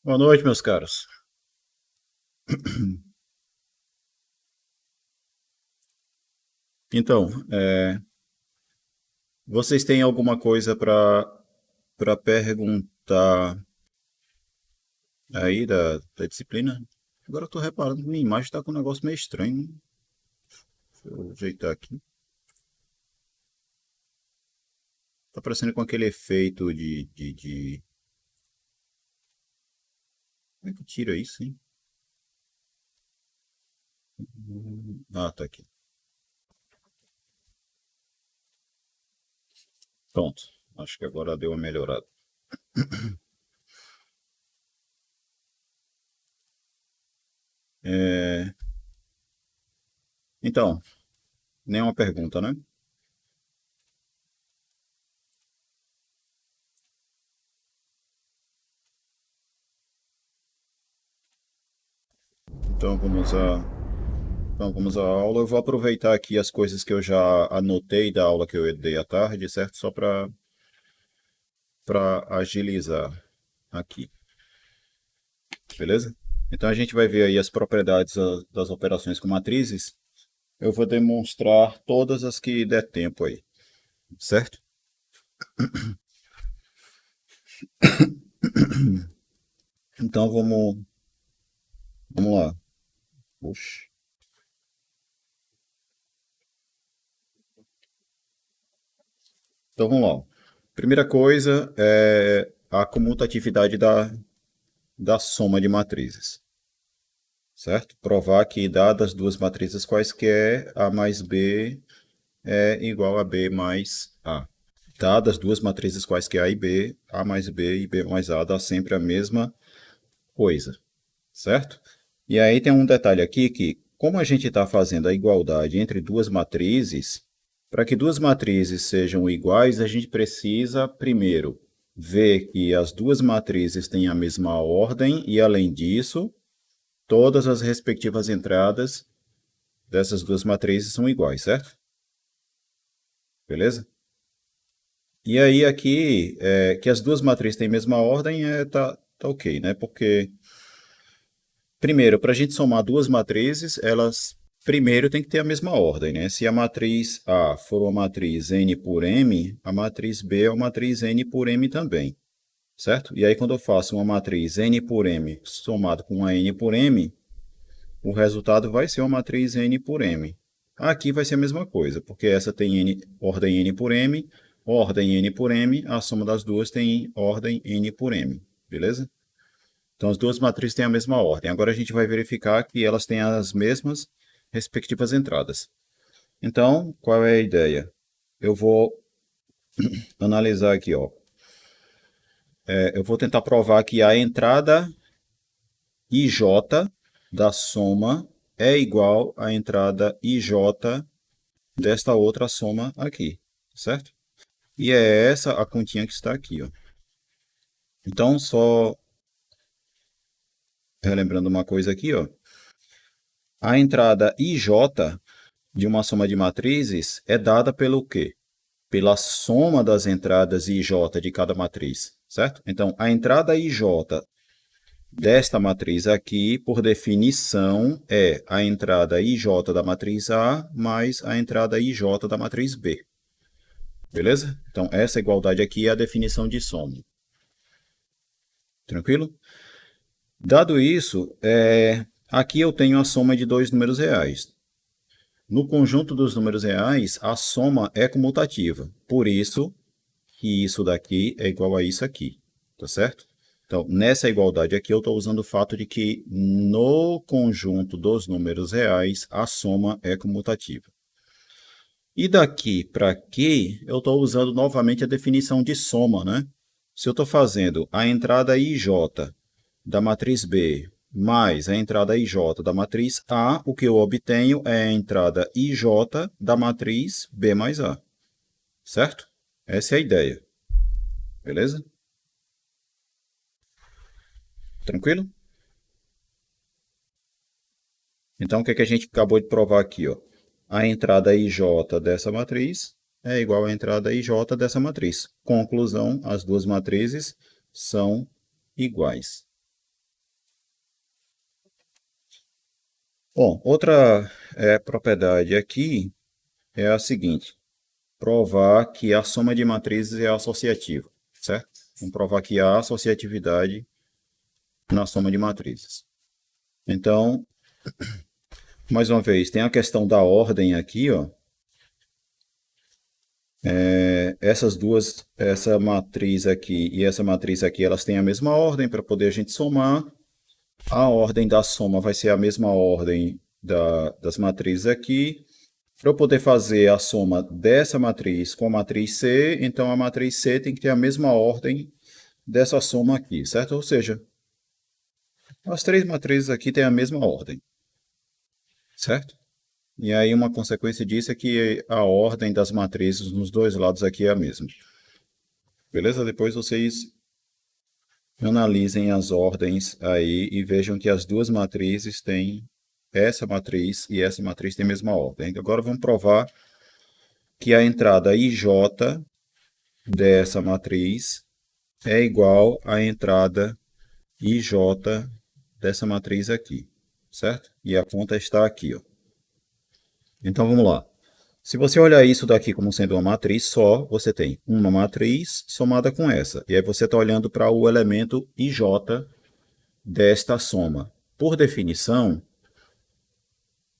Boa noite, meus caros. Então, vocês têm alguma coisa para perguntar aí da disciplina? Agora eu tô reparando que minha imagem tá com um negócio meio estranho. Deixa eu ajeitar aqui. Tá parecendo com aquele efeito de... Como é que tira isso, hein? Ah, tá aqui. Pronto. Acho que agora deu uma melhorada. É, Então, nenhuma pergunta, né? Então vamos à aula. Eu vou aproveitar aqui as coisas que eu já anotei da aula que eu dei à tarde, certo? Só para agilizar aqui, beleza? Então a gente vai ver aí as propriedades das operações com matrizes. Eu vou demonstrar todas as que der tempo aí, certo? Então vamos lá. Puxa. Então vamos lá. Primeira coisa é a comutatividade da soma de matrizes, certo? Provar que dadas duas matrizes quaisquer, A mais B é igual a B mais A. Dadas duas matrizes quaisquer A e B, A mais B e B mais A dá sempre a mesma coisa, certo? E aí tem um detalhe aqui que, como a gente está fazendo a igualdade entre duas matrizes, para que duas matrizes sejam iguais, a gente precisa, primeiro, ver que as duas matrizes têm a mesma ordem e, além disso, todas as respectivas entradas dessas duas matrizes são iguais, certo? Beleza? E aí aqui, que as duas matrizes têm a mesma ordem, tá ok, né? Porque, primeiro, para a gente somar duas matrizes, elas primeiro tem que ter a mesma ordem, né? Se a matriz A for uma matriz n por m, a matriz B é uma matriz n por m também, certo? E aí quando eu faço uma matriz n por m somado com uma n por m, o resultado vai ser uma matriz n por m. Aqui vai ser a mesma coisa, porque essa tem ordem n por m, ordem n por m, a soma das duas tem ordem n por m, beleza? Então as duas matrizes têm a mesma ordem. Agora a gente vai verificar que elas têm as mesmas respectivas entradas. Então, qual é a ideia? Eu vou analisar aqui, ó. Eu vou tentar provar que a entrada IJ da soma é igual à entrada IJ desta outra soma aqui, certo? E é essa a continha que está aqui, ó. Então, só relembrando uma coisa aqui, ó. A entrada IJ de uma soma de matrizes é dada pelo quê? Pela soma das entradas IJ de cada matriz, certo? Então, a entrada IJ desta matriz aqui, por definição, é a entrada IJ da matriz A mais a entrada IJ da matriz B. Beleza? Então, essa igualdade aqui é a definição de soma. Tranquilo? Dado isso, aqui eu tenho a soma de dois números reais. No conjunto dos números reais, a soma é comutativa. Por isso, que isso daqui é igual a isso aqui. Tá certo? Então, nessa igualdade aqui, eu estou usando o fato de que no conjunto dos números reais, a soma é comutativa. E daqui para aqui, eu estou usando novamente a definição de soma, né? Se eu estou fazendo a entrada IJ da matriz B mais a entrada IJ da matriz A, o que eu obtenho é a entrada IJ da matriz B mais A. Certo? Essa é a ideia. Beleza? Tranquilo? Então, o que, é que a gente acabou de provar aqui? Ó? A entrada IJ dessa matriz é igual à entrada IJ dessa matriz. Conclusão, as duas matrizes são iguais. Bom, outra propriedade aqui é a seguinte: provar que a soma de matrizes é associativa, certo? Vamos provar que há associatividade na soma de matrizes. Então, mais uma vez, tem a questão da ordem aqui, ó. Essas duas, essa matriz aqui e essa matriz aqui, elas têm a mesma ordem para poder a gente somar. A ordem da soma vai ser a mesma ordem das matrizes aqui. Para eu poder fazer a soma dessa matriz com a matriz C, então a matriz C tem que ter a mesma ordem dessa soma aqui, certo? Ou seja, as três matrizes aqui têm a mesma ordem, certo? E aí uma consequência disso é que a ordem das matrizes nos dois lados aqui é a mesma. Beleza? Depois vocês analisem as ordens aí e vejam que as duas matrizes têm essa matriz e essa matriz têm a mesma ordem. Agora vamos provar que a entrada IJ dessa matriz é igual à entrada IJ dessa matriz aqui, certo? E a conta está aqui, ó. Então vamos lá. Se você olhar isso daqui como sendo uma matriz só, você tem uma matriz somada com essa. E aí você está olhando para o elemento IJ desta soma. Por definição,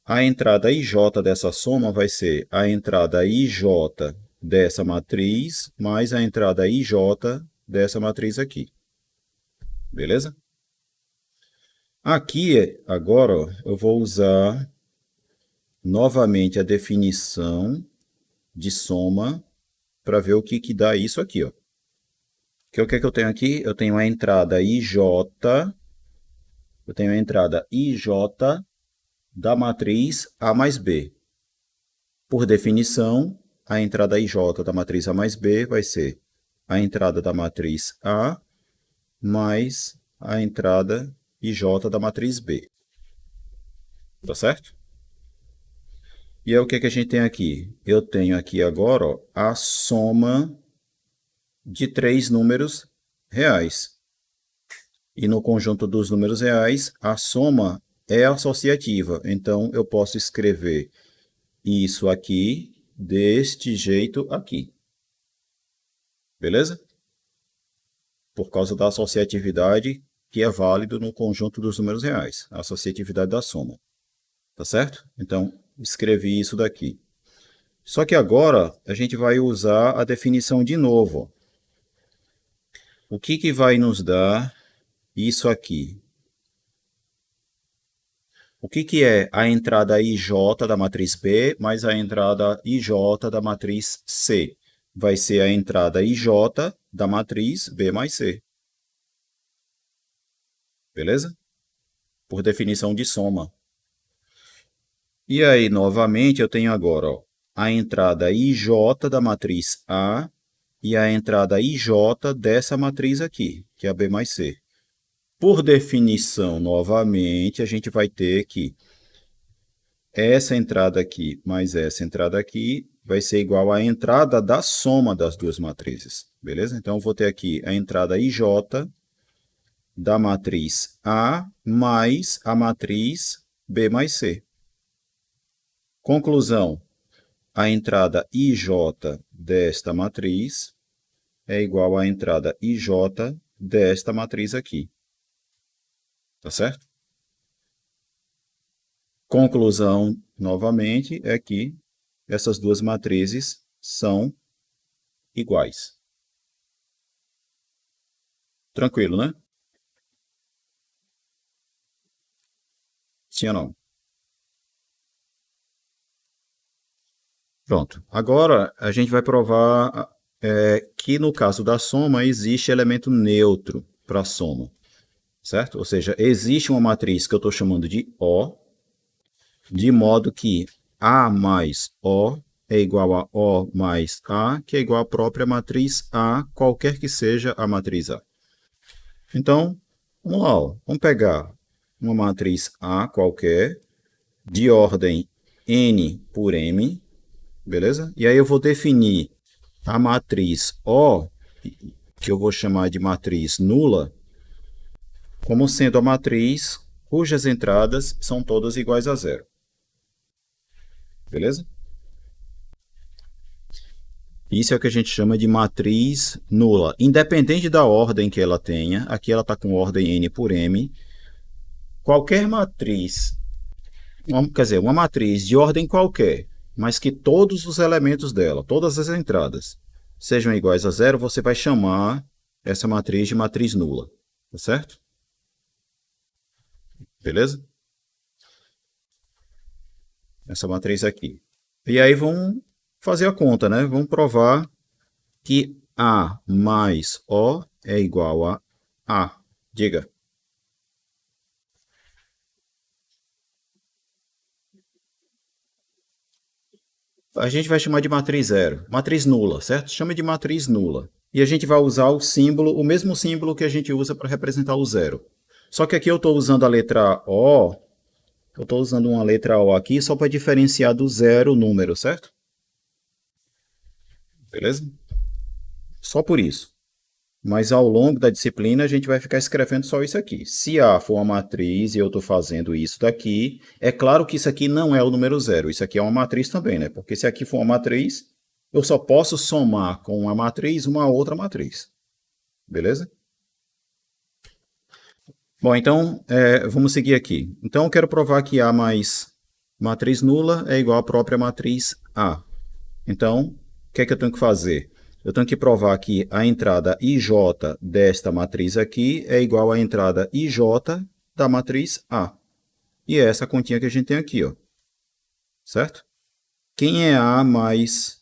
a entrada IJ dessa soma vai ser a entrada IJ dessa matriz mais a entrada IJ dessa matriz aqui. Beleza? Aqui, agora, ó, eu vou usar novamente a definição de soma para ver o que dá isso aqui, ó. Que o que é que eu tenho aqui? Eu tenho a entrada IJ, da matriz A mais B. Por definição, a entrada IJ da matriz A mais B vai ser a entrada da matriz A mais a entrada IJ da matriz B. Tá certo? E aí o que é que a gente tem aqui? Eu tenho aqui agora, ó, a soma de três números reais. E no conjunto dos números reais, a soma é associativa. Então, eu posso escrever isso aqui deste jeito aqui. Beleza? Por causa da associatividade que é válido no conjunto dos números reais. A associatividade da soma. Tá certo? Então, escrevi isso daqui. Só que agora, a gente vai usar a definição de novo. O que vai nos dar isso aqui? O que é a entrada IJ da matriz B mais a entrada IJ da matriz C? Vai ser a entrada IJ da matriz B mais C. Beleza? Por definição de soma. E aí, novamente, eu tenho agora, ó, a entrada IJ da matriz A e a entrada IJ dessa matriz aqui, que é a B mais C. Por definição, novamente, a gente vai ter que essa entrada aqui mais essa entrada aqui vai ser igual à entrada da soma das duas matrizes. Beleza? Então, eu vou ter aqui a entrada IJ da matriz A mais a matriz B mais C. Conclusão. A entrada IJ desta matriz é igual à entrada IJ desta matriz aqui. Tá certo? Conclusão, novamente, é que essas duas matrizes são iguais. Tranquilo, né? Sim ou não? Pronto. Agora, a gente vai provar que no caso da soma existe elemento neutro para a soma. Certo? Ou seja, existe uma matriz que eu estou chamando de O, de modo que A mais O é igual a O mais A, que é igual à própria matriz A, qualquer que seja a matriz A. Então, vamos lá, ó. Vamos pegar uma matriz A qualquer, de ordem N por M, beleza? E aí eu vou definir a matriz O, que eu vou chamar de matriz nula, como sendo a matriz cujas entradas são todas iguais a zero. Beleza? Isso é o que a gente chama de matriz nula. Independente da ordem que ela tenha, aqui ela está com ordem n por m, qualquer matriz, quer dizer, uma matriz de ordem qualquer, mas que todos os elementos dela, todas as entradas, sejam iguais a zero, você vai chamar essa matriz de matriz nula. Tá certo? Beleza? Essa matriz aqui. E aí vamos fazer a conta, né? Vamos provar que A mais O é igual a A. Diga. A gente vai chamar de matriz zero, matriz nula, certo? Chama de matriz nula. E a gente vai usar o símbolo, o mesmo símbolo que a gente usa para representar o zero. Só que aqui eu estou usando a letra O, eu estou usando uma letra O aqui só para diferenciar do zero o número, certo? Beleza? Só por isso. Mas ao longo da disciplina a gente vai ficar escrevendo só isso aqui. Se A for uma matriz e eu estou fazendo isso daqui, é claro que isso aqui não é o número zero. Isso aqui é uma matriz também, né? Porque se aqui for uma matriz, eu só posso somar com uma matriz uma outra matriz. Beleza? Bom, então vamos seguir aqui. Então eu quero provar que A mais matriz nula é igual à própria matriz A. Então, o que é que eu tenho que fazer? Eu tenho que provar que a entrada IJ desta matriz aqui é igual à entrada IJ da matriz A. E é essa continha que a gente tem aqui, ó. Certo? Quem é A mais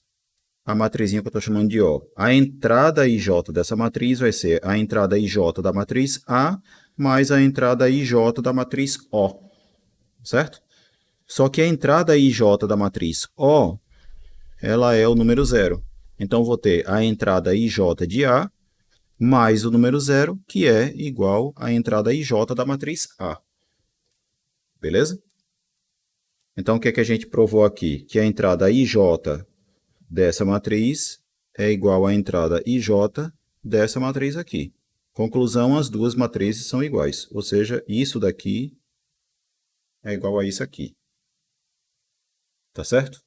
a matrizinha que eu estou chamando de O? A entrada IJ dessa matriz vai ser a entrada IJ da matriz A mais a entrada IJ da matriz O. Certo? Só que a entrada IJ da matriz O, ela é o número zero. Então, vou ter a entrada IJ de A mais o número zero, que é igual à entrada IJ da matriz A. Beleza? Então, o que é que a gente provou aqui? Que a entrada IJ dessa matriz é igual à entrada IJ dessa matriz aqui. Conclusão, as duas matrizes são iguais. Ou seja, isso daqui é igual a isso aqui. Tá certo?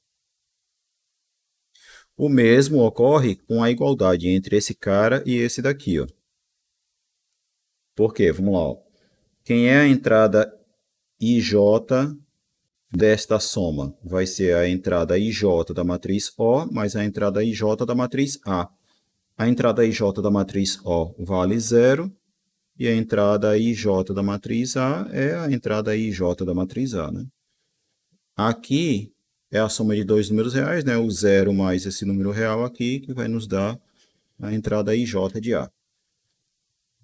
O mesmo ocorre com a igualdade entre esse cara e esse daqui, ó. Por quê? Vamos lá, ó. Quem é a entrada IJ desta soma? Vai ser a entrada IJ da matriz O mais a entrada IJ da matriz A. A entrada IJ da matriz O vale zero e a entrada IJ da matriz A é a entrada IJ da matriz A, né? Aqui é a soma de dois números reais, né? O zero mais esse número real aqui, que vai nos dar a entrada IJ de A.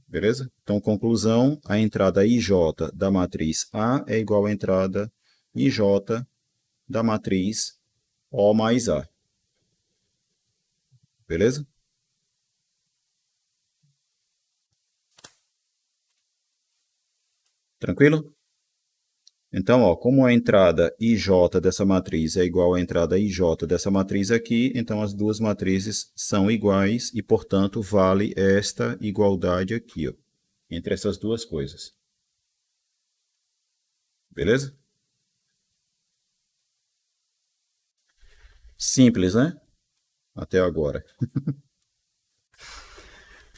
Beleza? Então, conclusão, a entrada IJ da matriz A é igual à entrada IJ da matriz O mais A. Beleza? Tranquilo? Então, ó, como a entrada IJ dessa matriz é igual à entrada IJ dessa matriz aqui, então as duas matrizes são iguais e, portanto, vale esta igualdade aqui, ó, entre essas duas coisas. Beleza? Simples, né? Até agora.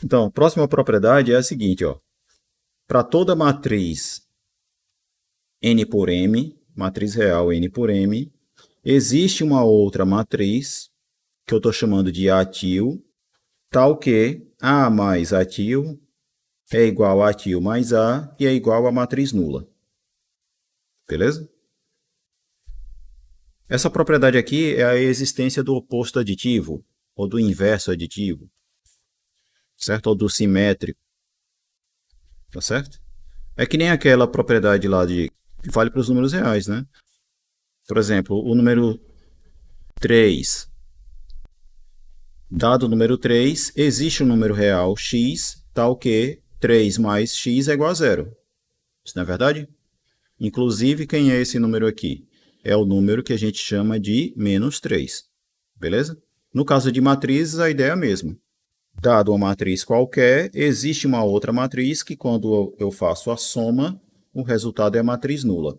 Então, a próxima propriedade é a seguinte, ó. Para toda matriz n por m, matriz real n por m, existe uma outra matriz, que eu estou chamando de ATIL, tal que A mais ATIL é igual a ATIL mais A, e é igual a matriz nula. Beleza? Essa propriedade aqui é a existência do oposto aditivo, ou do inverso aditivo, certo? Ou do simétrico, tá certo? É que nem aquela propriedade lá que vale para os números reais, né? Por exemplo, o número 3. Dado o número 3, existe um número real x, tal que 3 mais x é igual a zero. Isso não é verdade? Inclusive, quem é esse número aqui? É o número que a gente chama de menos 3. Beleza? No caso de matrizes, a ideia é a mesma. Dado uma matriz qualquer, existe uma outra matriz que, quando eu faço a soma, o resultado é a matriz nula.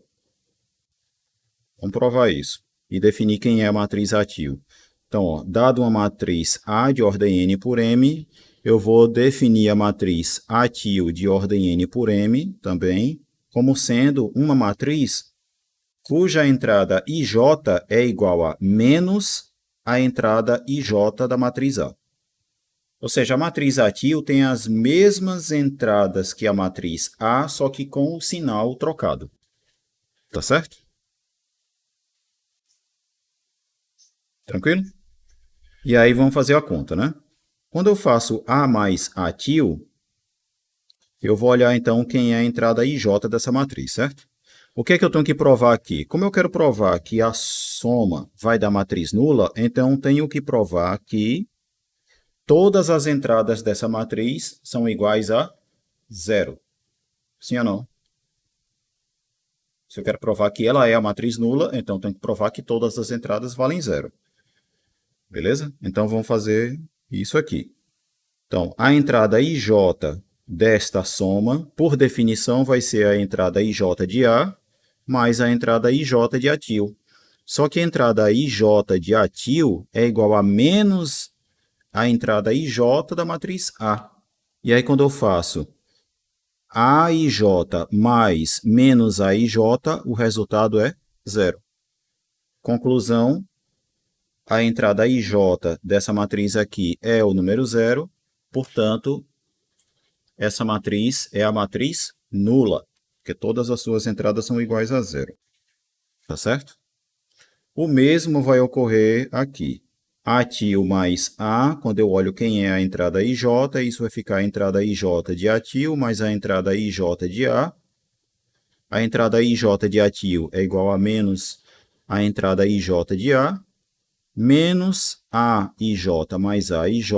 Vamos provar isso e definir quem é a matriz ATIL. Então, ó, dado uma matriz A de ordem n por m, eu vou definir a matriz ATIL de ordem n por m também como sendo uma matriz cuja entrada IJ é igual a menos a entrada IJ da matriz A. Ou seja, a matriz ATIL tem as mesmas entradas que a matriz A, só que com o sinal trocado. Tá certo? Tranquilo? E aí vamos fazer a conta, né? Quando eu faço A mais ATIL, eu vou olhar então quem é a entrada IJ dessa matriz, certo? O que é que eu tenho que provar aqui? Como eu quero provar que a soma vai dar matriz nula, então tenho que provar que todas as entradas dessa matriz são iguais a zero. Sim ou não? Se eu quero provar que ela é a matriz nula, então tenho que provar que todas as entradas valem zero. Beleza? Então vamos fazer isso aqui. Então, a entrada IJ desta soma, por definição, vai ser a entrada IJ de A mais a entrada IJ de ATIL. Só que a entrada IJ de ATIL é igual a menos a entrada IJ da matriz A. E aí, quando eu faço AIJ mais menos AIJ, o resultado é zero. Conclusão, a entrada IJ dessa matriz aqui é o número zero, portanto, essa matriz é a matriz nula, porque todas as suas entradas são iguais a zero. Tá certo? O mesmo vai ocorrer aqui. ATIL mais A, quando eu olho quem é a entrada IJ, isso vai ficar a entrada IJ de ATIL mais a entrada IJ de A. A entrada IJ de ATIL é igual a menos a entrada IJ de A, menos AIJ mais AIJ,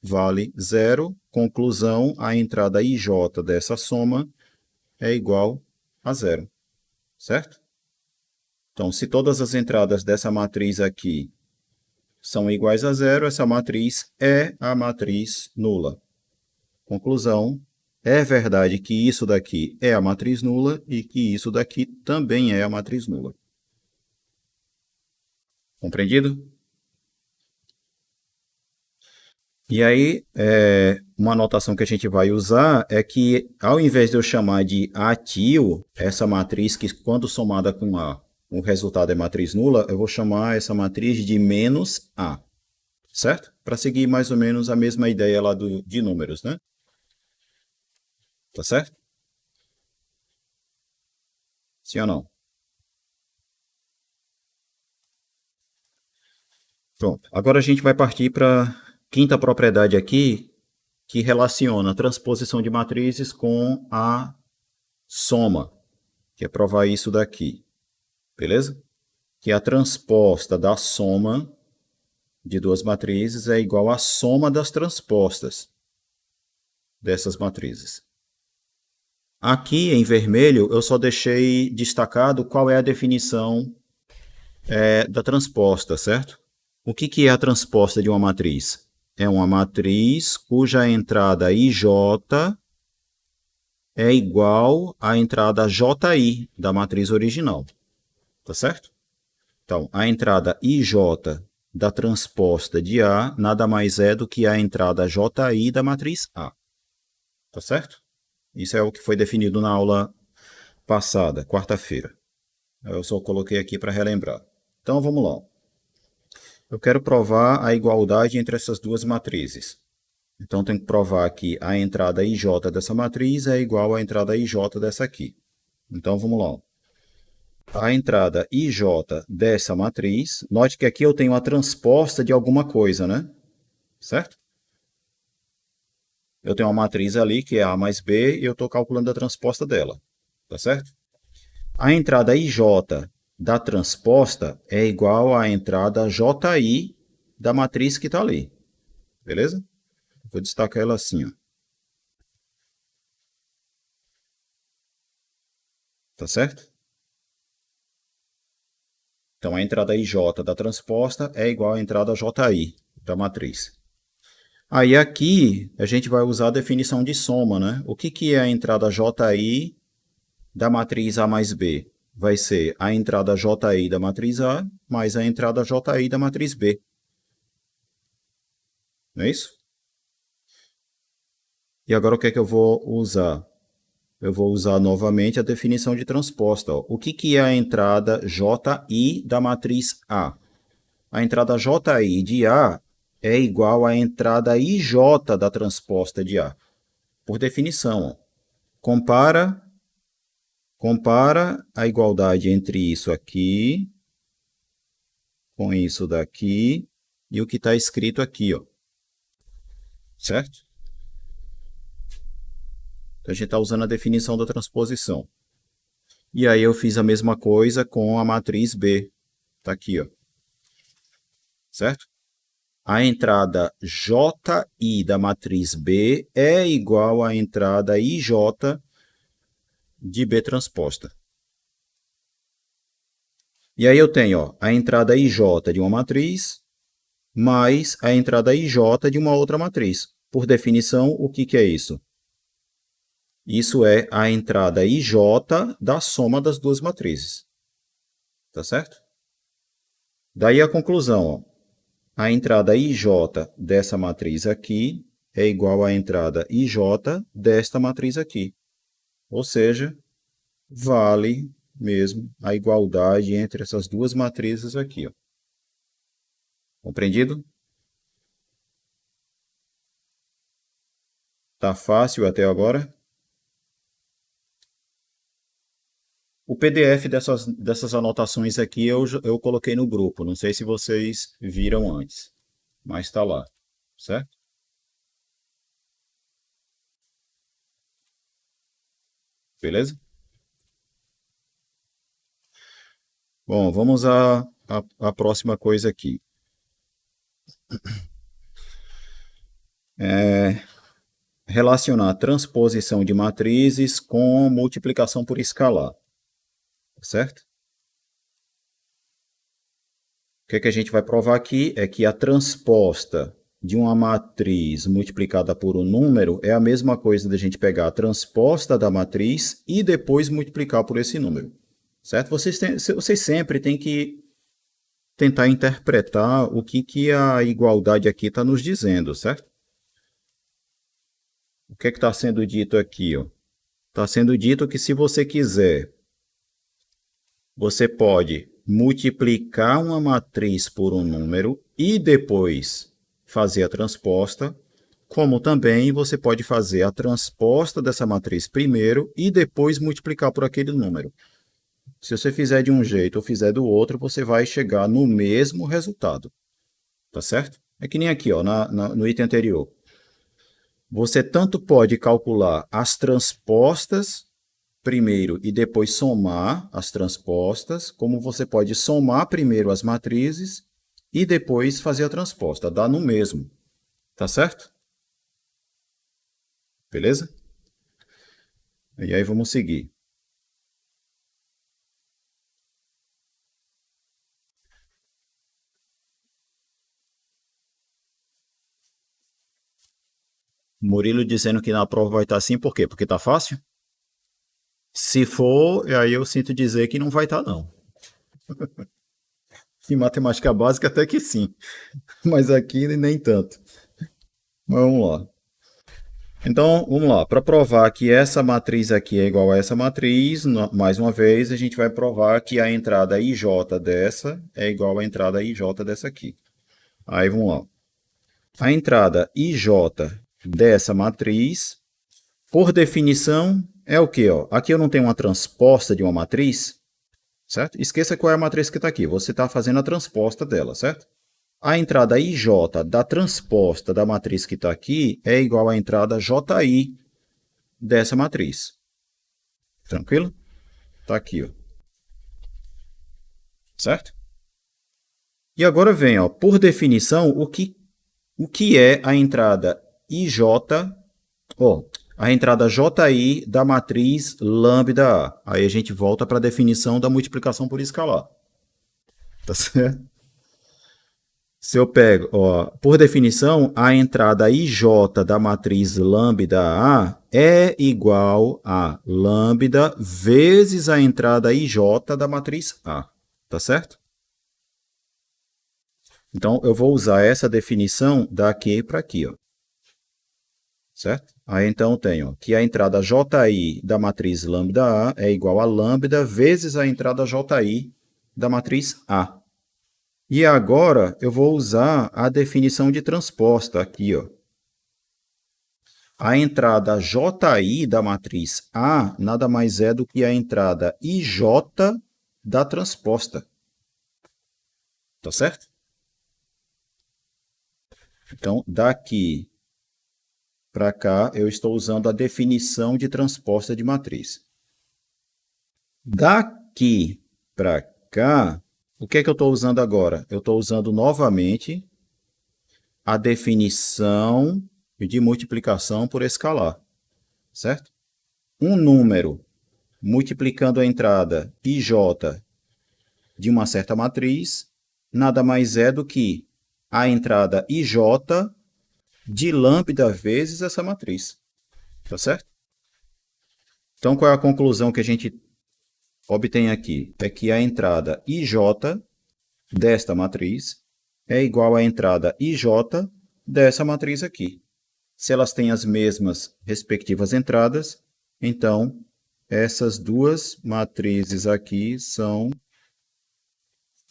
vale zero. Conclusão, a entrada IJ dessa soma é igual a zero, certo? Então, se todas as entradas dessa matriz aqui são iguais a zero, essa matriz é a matriz nula. Conclusão, é verdade que isso daqui é a matriz nula e que isso daqui também é a matriz nula. Compreendido? E aí, uma anotação que a gente vai usar é que, ao invés de eu chamar de ATIL, essa matriz que, quando somada com A, o resultado é matriz nula, eu vou chamar essa matriz de menos A, certo? Para seguir mais ou menos a mesma ideia lá de números, né? Tá certo? Sim ou não? Pronto. Agora a gente vai partir para a quinta propriedade aqui, que relaciona a transposição de matrizes com a soma, que é provar isso daqui. Beleza? Que a transposta da soma de duas matrizes é igual à soma das transpostas dessas matrizes. Aqui em vermelho eu só deixei destacado qual é a definição da transposta, certo? O que é a transposta de uma matriz? É uma matriz cuja entrada IJ é igual à entrada JI da matriz original. Tá certo? Então, a entrada IJ da transposta de A nada mais é do que a entrada JI da matriz A. Tá certo? Isso é o que foi definido na aula passada, quarta-feira. Eu só coloquei aqui para relembrar. Então, vamos lá. Eu quero provar a igualdade entre essas duas matrizes. Então, tenho que provar que a entrada IJ dessa matriz é igual à entrada IJ dessa aqui. Então, vamos lá. A entrada IJ dessa matriz, note que aqui eu tenho a transposta de alguma coisa, né? Certo? Eu tenho uma matriz ali que é A mais B e eu estou calculando a transposta dela. Tá certo? A entrada IJ da transposta é igual à entrada JI da matriz que está ali. Beleza? Vou destacar ela assim, ó. Tá certo? Então, a entrada IJ da transposta é igual à entrada JI da matriz. Aí aqui a gente vai usar a definição de soma, né? O que é a entrada JI da matriz A mais B vai ser a entrada JI da matriz A mais a entrada JI da matriz B. Não é isso? E agora o que é que eu vou usar? Eu vou usar novamente a definição de transposta. Ó. O que é a entrada JI da matriz A? A entrada JI de A é igual à entrada IJ da transposta de A. Por definição, ó. Compara a igualdade entre isso aqui com isso daqui e o que está escrito aqui, ó. Certo? Então, a gente está usando a definição da transposição. E aí eu fiz a mesma coisa com a matriz B. Está aqui, ó. Certo? A entrada JI da matriz B é igual à entrada IJ de B transposta. E aí eu tenho ó, a entrada IJ de uma matriz mais a entrada IJ de uma outra matriz. Por definição, o que é isso? Isso é a entrada IJ da soma das duas matrizes. Tá certo? Daí a conclusão, ó. A entrada IJ dessa matriz aqui é igual à entrada IJ desta matriz aqui. Ou seja, vale mesmo a igualdade entre essas duas matrizes aqui. Ó. Compreendido? Tá fácil até agora? O PDF dessas anotações aqui eu coloquei no grupo. Não sei se vocês viram antes, mas está lá, certo? Beleza? Bom, vamos à próxima coisa aqui. Relacionar transposição de matrizes com multiplicação por escalar. Certo? O que a gente vai provar aqui é que a transposta de uma matriz multiplicada por um número é a mesma coisa da gente pegar a transposta da matriz e depois multiplicar por esse número. Certo? Vocês sempre têm que tentar interpretar o que a igualdade aqui está nos dizendo, certo? O que está sendo dito aqui? Está sendo dito que se você quiser, você pode multiplicar uma matriz por um número e depois fazer a transposta, como também você pode fazer a transposta dessa matriz primeiro e depois multiplicar por aquele número. Se você fizer de um jeito ou fizer do outro, você vai chegar no mesmo resultado. Tá certo? É que nem aqui, ó, no item anterior. Você tanto pode calcular as transpostas primeiro e depois somar as transpostas, como você pode somar primeiro as matrizes e depois fazer a transposta. Dá no mesmo. Tá certo? Beleza? E aí vamos seguir. Murilo dizendo que na prova vai estar assim, por quê? Porque tá fácil? Se for, aí eu sinto dizer que não vai estar, não. Em matemática básica até que sim, mas aqui nem tanto. Mas vamos lá. Então, vamos lá. Para provar que essa matriz aqui é igual a essa matriz, mais uma vez, a gente vai provar que a entrada IJ dessa é igual à entrada IJ dessa aqui. Aí, vamos lá. A entrada IJ dessa matriz, por definição, é o quê? Ó? Aqui eu não tenho uma transposta de uma matriz, certo? Esqueça qual é a matriz que está aqui. Você está fazendo a transposta dela, certo? A entrada IJ da transposta da matriz que está aqui é igual à entrada JI dessa matriz. Tranquilo? Está aqui, ó. Certo? E agora vem, ó, por definição, o que é a entrada IJ, ó, a entrada JI da matriz lambda A. Aí a gente volta para a definição da multiplicação por escalar. Tá certo? Se eu pego, ó, por definição, a entrada IJ da matriz lambda A é igual a lambda vezes a entrada IJ da matriz A. Tá certo? Então, eu vou usar essa definição daqui para aqui, ó. Certo? Aí, então, eu tenho que a entrada JI da matriz lambda A é igual a lambda vezes a entrada JI da matriz A. E agora, eu vou usar a definição de transposta aqui, ó. A entrada JI da matriz A nada mais é do que a entrada IJ da transposta. Tá certo? Então, daqui para cá, eu estou usando a definição de transposta de matriz. Daqui para cá, o que é que eu estou usando agora? Eu estou usando novamente a definição de multiplicação por escalar, certo? Um número multiplicando a entrada IJ de uma certa matriz, nada mais é do que a entrada IJ de lambda vezes essa matriz. Tá certo? Então, qual é a conclusão que a gente obtém aqui? É que a entrada IJ desta matriz é igual à entrada IJ dessa matriz aqui. Se elas têm as mesmas respectivas entradas, então essas duas matrizes aqui são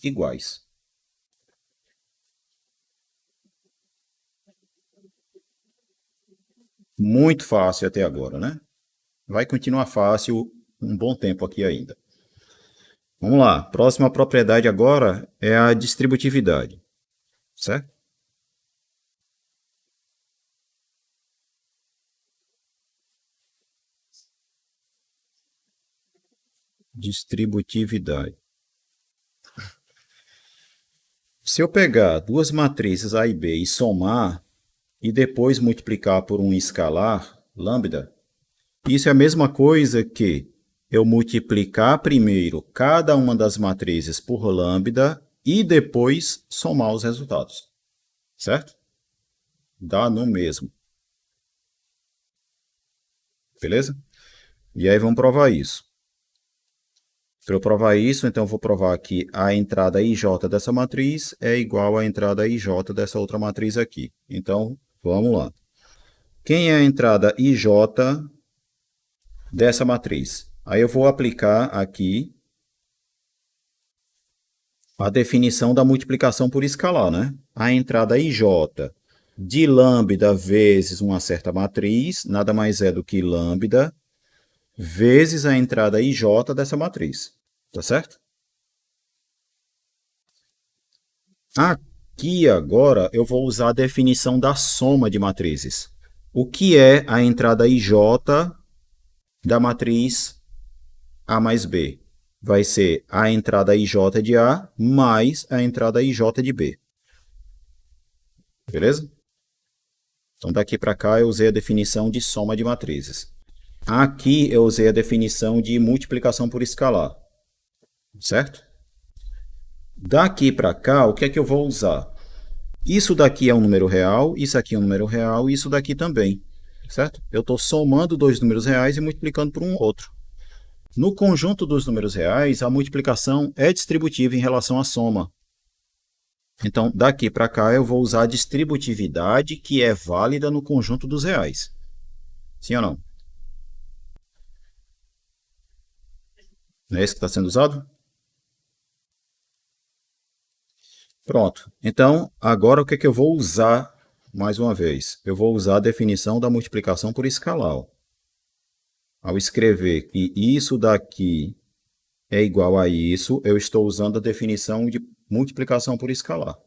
iguais. Muito fácil até agora, né? Vai continuar fácil um bom tempo aqui ainda. Vamos lá. Próxima propriedade agora é a distributividade. Certo? Distributividade. Se eu pegar duas matrizes A e B e somar, e depois multiplicar por um escalar, lambda, isso é a mesma coisa que eu multiplicar primeiro cada uma das matrizes por lambda e depois somar os resultados. Certo? Dá no mesmo. Beleza? E aí vamos provar isso. Para eu provar isso, então eu vou provar que a entrada IJ dessa matriz é igual à entrada IJ dessa outra matriz aqui. Então, vamos lá. Quem é a entrada IJ dessa matriz? Aí eu vou aplicar aqui a definição da multiplicação por escalar, né? A entrada IJ de lambda vezes uma certa matriz, nada mais é do que lambda vezes a entrada IJ dessa matriz. Tá certo? Aqui agora eu vou usar a definição da soma de matrizes. O que é a entrada IJ da matriz A mais B? Vai ser a entrada IJ de A mais a entrada IJ de B. Beleza? Então, daqui para cá eu usei a definição de soma de matrizes. Aqui eu usei a definição de multiplicação por escalar. Certo? Daqui para cá, o que é que eu vou usar? Isso daqui é um número real, isso aqui é um número real e isso daqui também. Certo? Eu estou somando dois números reais e multiplicando por um outro. No conjunto dos números reais, a multiplicação é distributiva em relação à soma. Então, daqui para cá, eu vou usar a distributividade que é válida no conjunto dos reais. Sim ou não? Não é esse que está sendo usado? Pronto. Então, agora o que é que eu vou usar mais uma vez? Eu vou usar a definição da multiplicação por escalar. Ao escrever que isso daqui é igual a isso, eu estou usando a definição de multiplicação por escalar.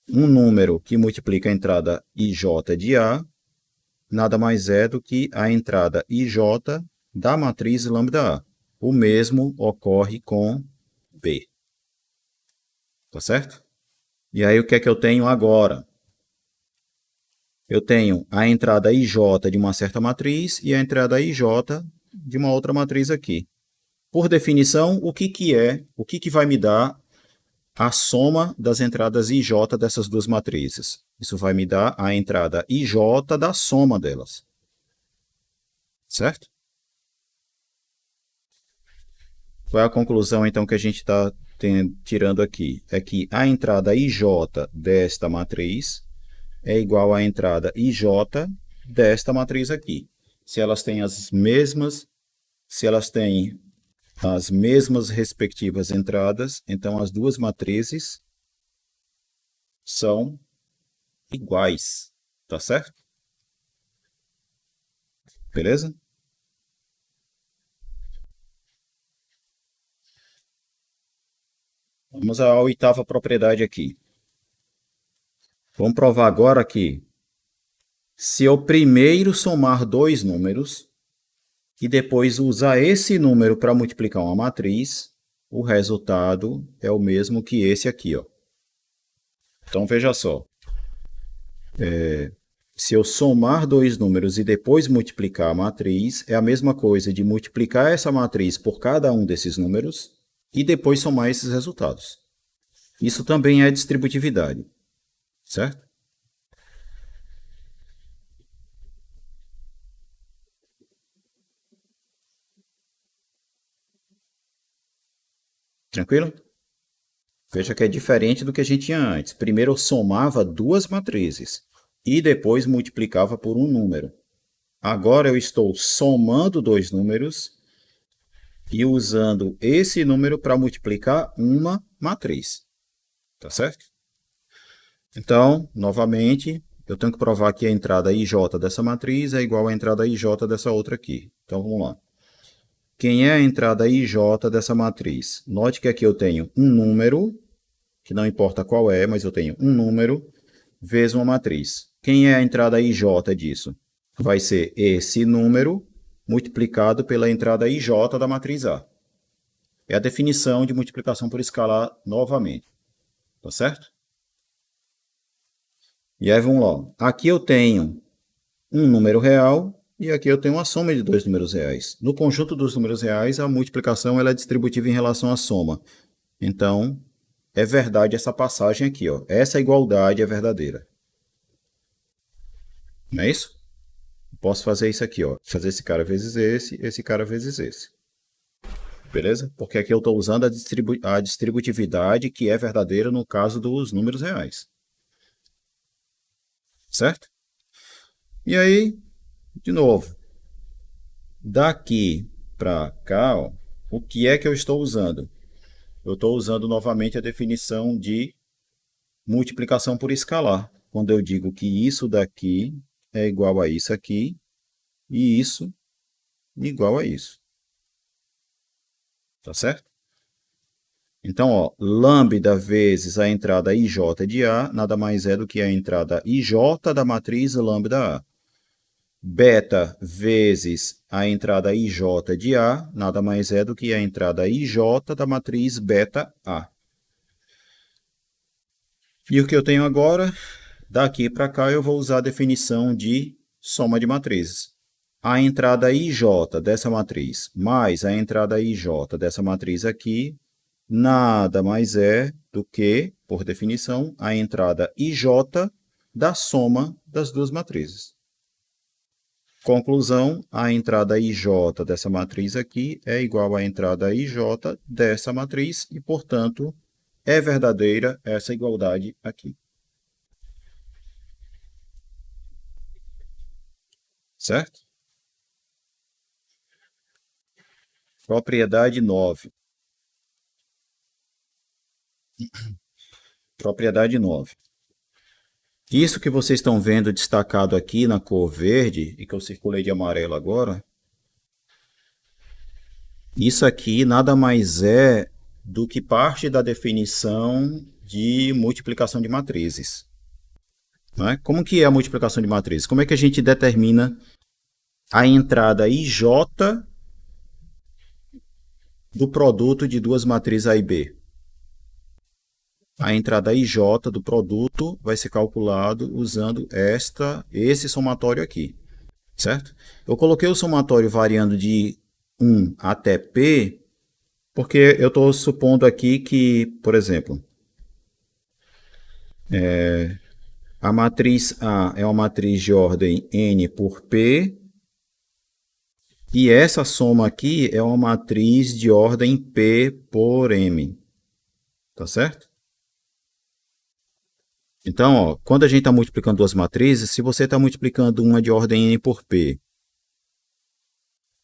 Um número que multiplica a entrada IJ de A nada mais é do que a entrada IJ da matriz lambda A. O mesmo ocorre com B. Tá certo? E aí o que é que eu tenho agora? Eu tenho a entrada IJ de uma certa matriz e a entrada IJ de uma outra matriz aqui. Por definição, o que vai me dar a soma das entradas IJ dessas duas matrizes? Isso vai me dar a entrada IJ da soma delas. certo? Qual é a conclusão, então, que a gente está tirando aqui? É que a entrada IJ desta matriz é igual à entrada IJ desta matriz aqui. Se elas têm as mesmas respectivas entradas, então as duas matrizes são iguais, tá certo? Beleza? Vamos à oitava propriedade aqui. Vamos provar agora que se eu primeiro somar dois números e depois usar esse número para multiplicar uma matriz, o resultado é o mesmo que esse aqui, ó. Então veja só, se eu somar dois números e depois multiplicar a matriz, é a mesma coisa de multiplicar essa matriz por cada um desses números e depois somar esses resultados. Isso também é distributividade, certo? Tranquilo? Veja que é diferente do que a gente tinha antes. Primeiro eu somava duas matrizes e depois multiplicava por um número. Agora eu estou somando dois números e usando esse número para multiplicar uma matriz. Tá certo? Então, novamente, eu tenho que provar que a entrada IJ dessa matriz é igual à entrada IJ dessa outra aqui. Então, vamos lá. Quem é a entrada IJ dessa matriz? Note que aqui eu tenho um número, que não importa qual é, mas eu tenho um número, vezes uma matriz. Quem é a entrada IJ disso? Vai ser esse número multiplicado pela entrada IJ da matriz A. É a definição de multiplicação por escalar novamente. Tá certo? E aí vamos lá. Aqui eu tenho um número real e aqui eu tenho uma soma de dois números reais. No conjunto dos números reais, a multiplicação ela é distributiva em relação à soma. Então, é verdade essa passagem aqui, ó. Essa igualdade é verdadeira. Não é isso? Posso fazer isso aqui, ó. Fazer esse cara vezes esse cara vezes esse. Beleza? Porque aqui eu estou usando a distributividade que é verdadeira no caso dos números reais. Certo? E aí, de novo, daqui para cá, ó, o que é que eu estou usando? Eu estou usando novamente a definição de multiplicação por escalar. Quando eu digo que isso daqui é igual a isso aqui e isso igual a isso. Tá certo? Então, ó, lambda vezes a entrada IJ de A nada mais é do que a entrada IJ da matriz lambda A. Beta vezes a entrada IJ de A nada mais é do que a entrada IJ da matriz beta A. E o que eu tenho agora? Daqui para cá eu vou usar a definição de soma de matrizes. A entrada IJ dessa matriz mais a entrada IJ dessa matriz aqui nada mais é do que, por definição, a entrada IJ da soma das duas matrizes. Conclusão, a entrada IJ dessa matriz aqui é igual à entrada IJ dessa matriz e, portanto, é verdadeira essa igualdade aqui. Certo? Propriedade 9. Propriedade 9. Isso que vocês estão vendo destacado aqui na cor verde e que eu circulei de amarelo agora, isso aqui nada mais é do que parte da definição de multiplicação de matrizes. Não é? Como que é a multiplicação de matrizes? Como é que a gente determina a entrada IJ do produto de duas matrizes A e B? A entrada IJ do produto vai ser calculado usando esse somatório aqui, certo? Eu coloquei o somatório variando de 1 até P, porque eu estou supondo aqui que, por exemplo, a matriz A é uma matriz de ordem n por P E essa soma aqui é uma matriz de ordem P por M. Tá certo? Então, ó, quando a gente está multiplicando duas matrizes, se você está multiplicando uma de ordem N por P,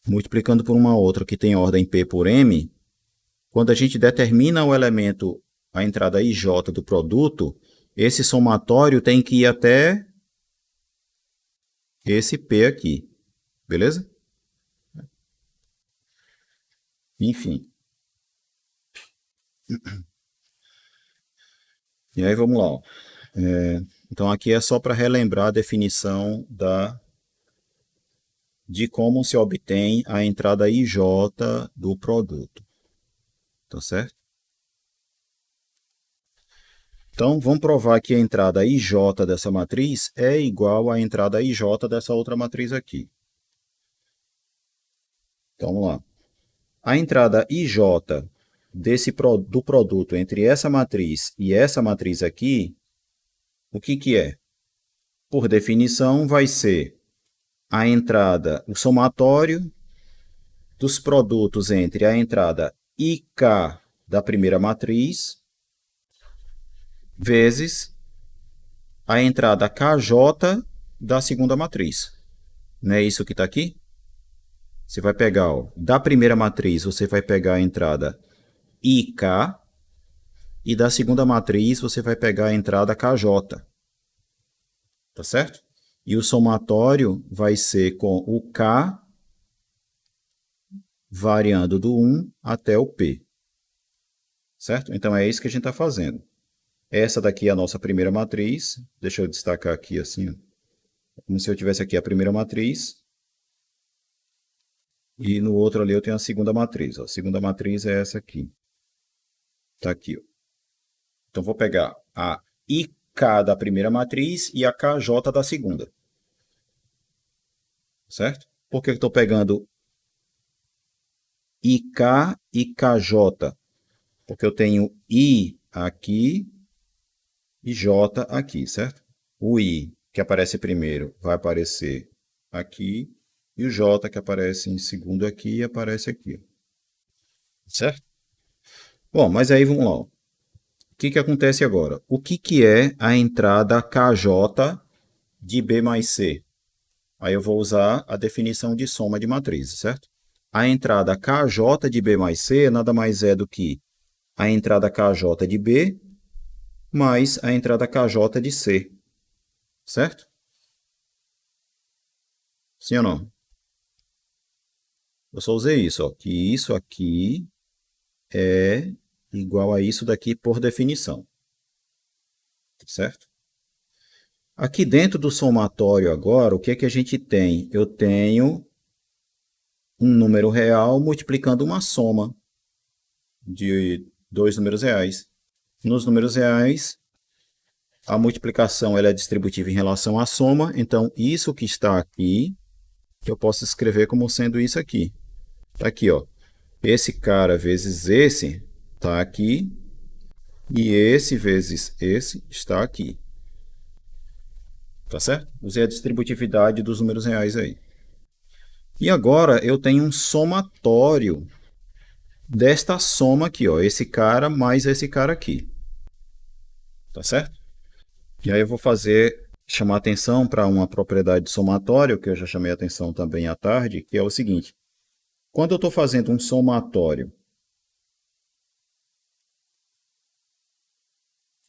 multiplicando por uma outra que tem ordem P por M, quando a gente determina o elemento, a entrada IJ do produto, esse somatório tem que ir até esse P aqui, beleza? Enfim. E aí vamos lá. Ó. Então aqui é só para relembrar a definição de como se obtém a entrada IJ do produto. Tá certo? Então vamos provar que a entrada IJ dessa matriz é igual à entrada IJ dessa outra matriz aqui. Então vamos lá. A entrada IJ do produto entre essa matriz e essa matriz aqui, o que que é? Por definição, vai ser a entrada, o somatório dos produtos entre a entrada IK da primeira matriz vezes a entrada KJ da segunda matriz. Não é isso que está aqui? Você vai pegar, ó, da primeira matriz, você vai pegar a entrada IK e da segunda matriz você vai pegar a entrada KJ. Tá certo? E o somatório vai ser com o K variando do 1 até o P. Certo? Então é isso que a gente está fazendo. Essa daqui é a nossa primeira matriz. Deixa eu destacar aqui assim, ó. Como se eu tivesse aqui a primeira matriz. E no outro ali eu tenho a segunda matriz. Ó. A segunda matriz é essa aqui. Está aqui. Ó. Então vou pegar a IK da primeira matriz e a KJ da segunda. Certo? Por que eu estou pegando IK e KJ? Porque eu tenho I aqui e J aqui, certo? O I, que aparece primeiro, vai aparecer aqui, e o J, que aparece em segundo aqui, aparece aqui. Certo? Bom, mas aí vamos lá. O que acontece agora? O que é a entrada KJ de B mais C? Aí eu vou usar a definição de soma de matrizes, certo? A entrada KJ de B mais C nada mais é do que a entrada KJ de B mais a entrada KJ de C, certo? Sim ou não? Eu só usei isso, ó, que isso aqui é igual a isso daqui por definição, certo? Aqui dentro do somatório agora, o que é que a gente tem? Eu tenho um número real multiplicando uma soma de dois números reais. Nos números reais, a multiplicação ela é distributiva em relação à soma, então isso que está aqui, eu posso escrever como sendo isso aqui. Está aqui, ó. Esse cara vezes esse está aqui, e esse vezes esse está aqui. Tá certo? Usei a distributividade dos números reais aí. E agora eu tenho um somatório desta soma aqui, ó. Esse cara mais esse cara aqui. Tá certo? E aí eu vou chamar atenção para uma propriedade de somatório, que eu já chamei atenção também à tarde, que é o seguinte. Quando eu estou fazendo um somatório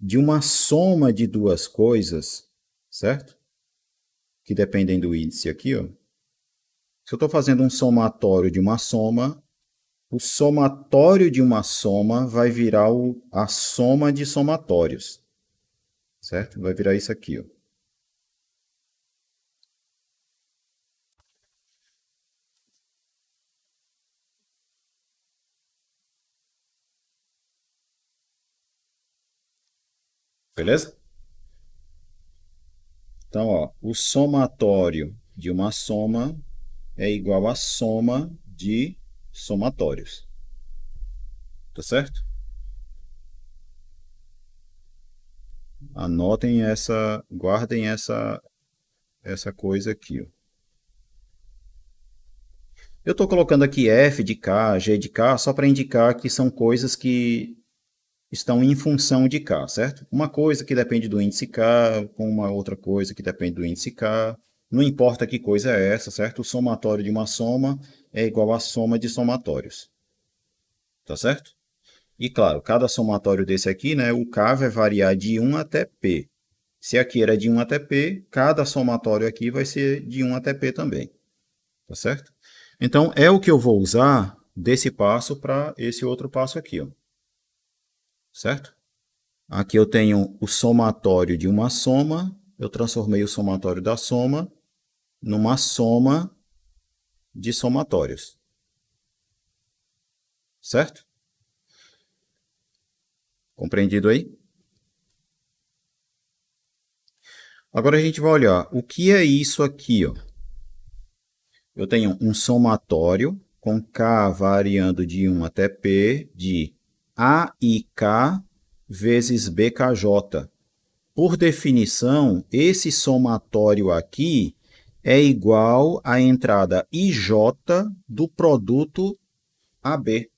de uma soma de duas coisas, certo? Que dependem do índice aqui, ó. Se eu estou fazendo um somatório de uma soma, o somatório de uma soma vai virar a soma de somatórios, certo? Vai virar isso aqui, ó. Beleza? Então, ó, o somatório de uma soma é igual à soma de somatórios. Tá certo? Anotem essa, guardem essa coisa aqui, ó. Eu estou colocando aqui F de K, G de K, só para indicar que são coisas que estão em função de K, certo? Uma coisa que depende do índice K, com uma outra coisa que depende do índice K. Não importa que coisa é essa, certo? O somatório de uma soma é igual à soma de somatórios, tá certo? E claro, cada somatório desse aqui, né, o K vai variar de 1 até P. Se aqui era de 1 até P, cada somatório aqui vai ser de 1 até P também, tá certo? Então, é o que eu vou usar desse passo para esse outro passo aqui, ó, certo? Aqui eu tenho o somatório de uma soma, eu transformei o somatório da soma numa soma de somatórios, certo? Compreendido aí? Agora a gente vai olhar o que é isso aqui, ó. Eu tenho um somatório com K variando de 1 até P de AIK vezes BKJ. Por definição, esse somatório aqui é igual à entrada IJ do produto AB,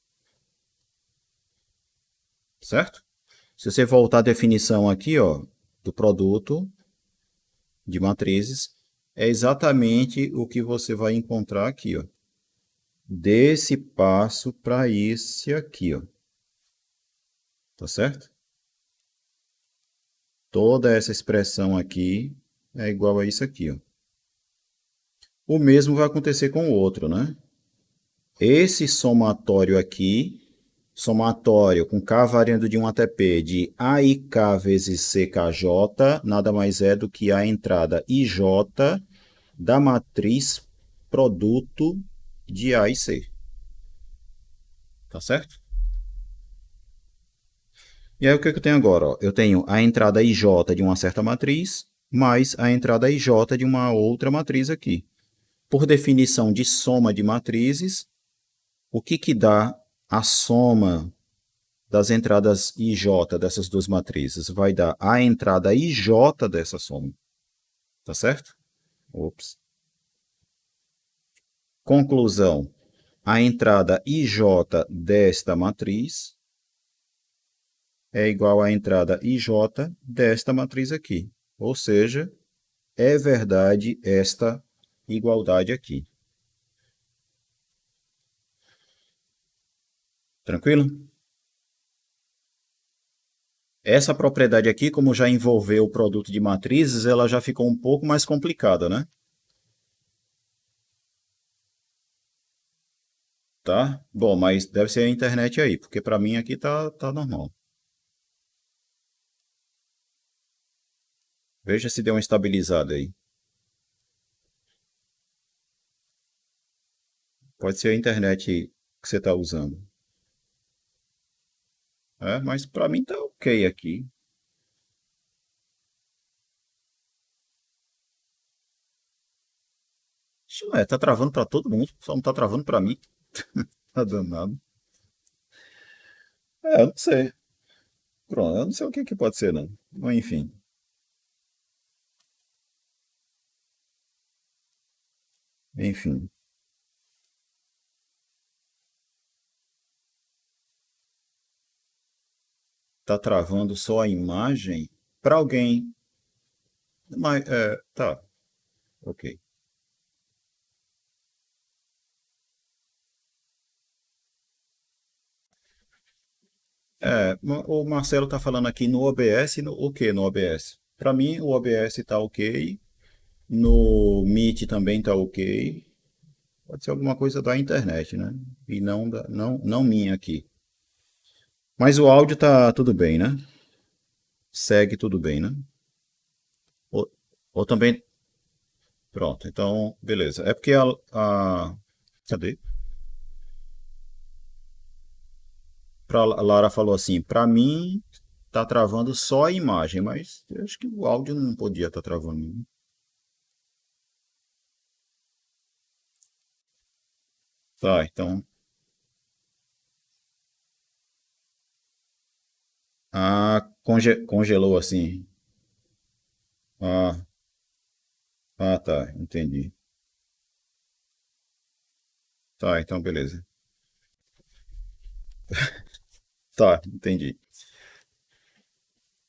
certo? Se você voltar à definição aqui, ó, do produto de matrizes, é exatamente o que você vai encontrar aqui, ó. Desse passo para esse aqui, ó. Tá certo? Toda essa expressão aqui é igual a isso aqui, ó. O mesmo vai acontecer com o outro, né? Esse somatório aqui, somatório com K variando de 1 até P de AIK vezes CKJ, nada mais é do que a entrada IJ da matriz produto de A e C. Tá certo? E aí o que eu tenho agora? Ó? Eu tenho a entrada IJ de uma certa matriz, mais a entrada IJ de uma outra matriz aqui. Por definição de soma de matrizes, o que, que dá a soma das entradas IJ dessas duas matrizes? Vai dar a entrada IJ dessa soma. Tá certo? Ops. Conclusão. A entrada IJ desta matriz é igual à entrada IJ desta matriz aqui. Ou seja, é verdade esta igualdade aqui. Tranquilo? Essa propriedade aqui, como já envolveu o produto de matrizes, ela já ficou um pouco mais complicada, né? Tá? Bom, mas deve ser a internet aí, porque para mim aqui tá normal. Veja se deu uma estabilizada aí. Pode ser a internet que você está usando. É, mas para mim tá ok aqui. Isso é, tá travando para todo mundo, só não tá travando para mim. Tá danado. É, eu não sei. Pronto, eu não sei o que que pode ser, não. Mas, enfim, enfim. Tá travando só a imagem para alguém. Mas, tá, ok. O Marcelo tá falando aqui no OBS, o que no OBS? Para mim, o OBS tá ok. No Meet também tá ok. Pode ser alguma coisa da internet, né? E não minha aqui. Mas o áudio tá tudo bem, né? Segue tudo bem, né? Ou, ou também. Pronto, então, beleza. É porque cadê? A Lara falou assim: pra mim tá travando só a imagem, mas eu acho que o áudio não podia estar travando. Tá, então. Congelou assim. Ah, tá, entendi. Tá, então beleza. Tá, entendi.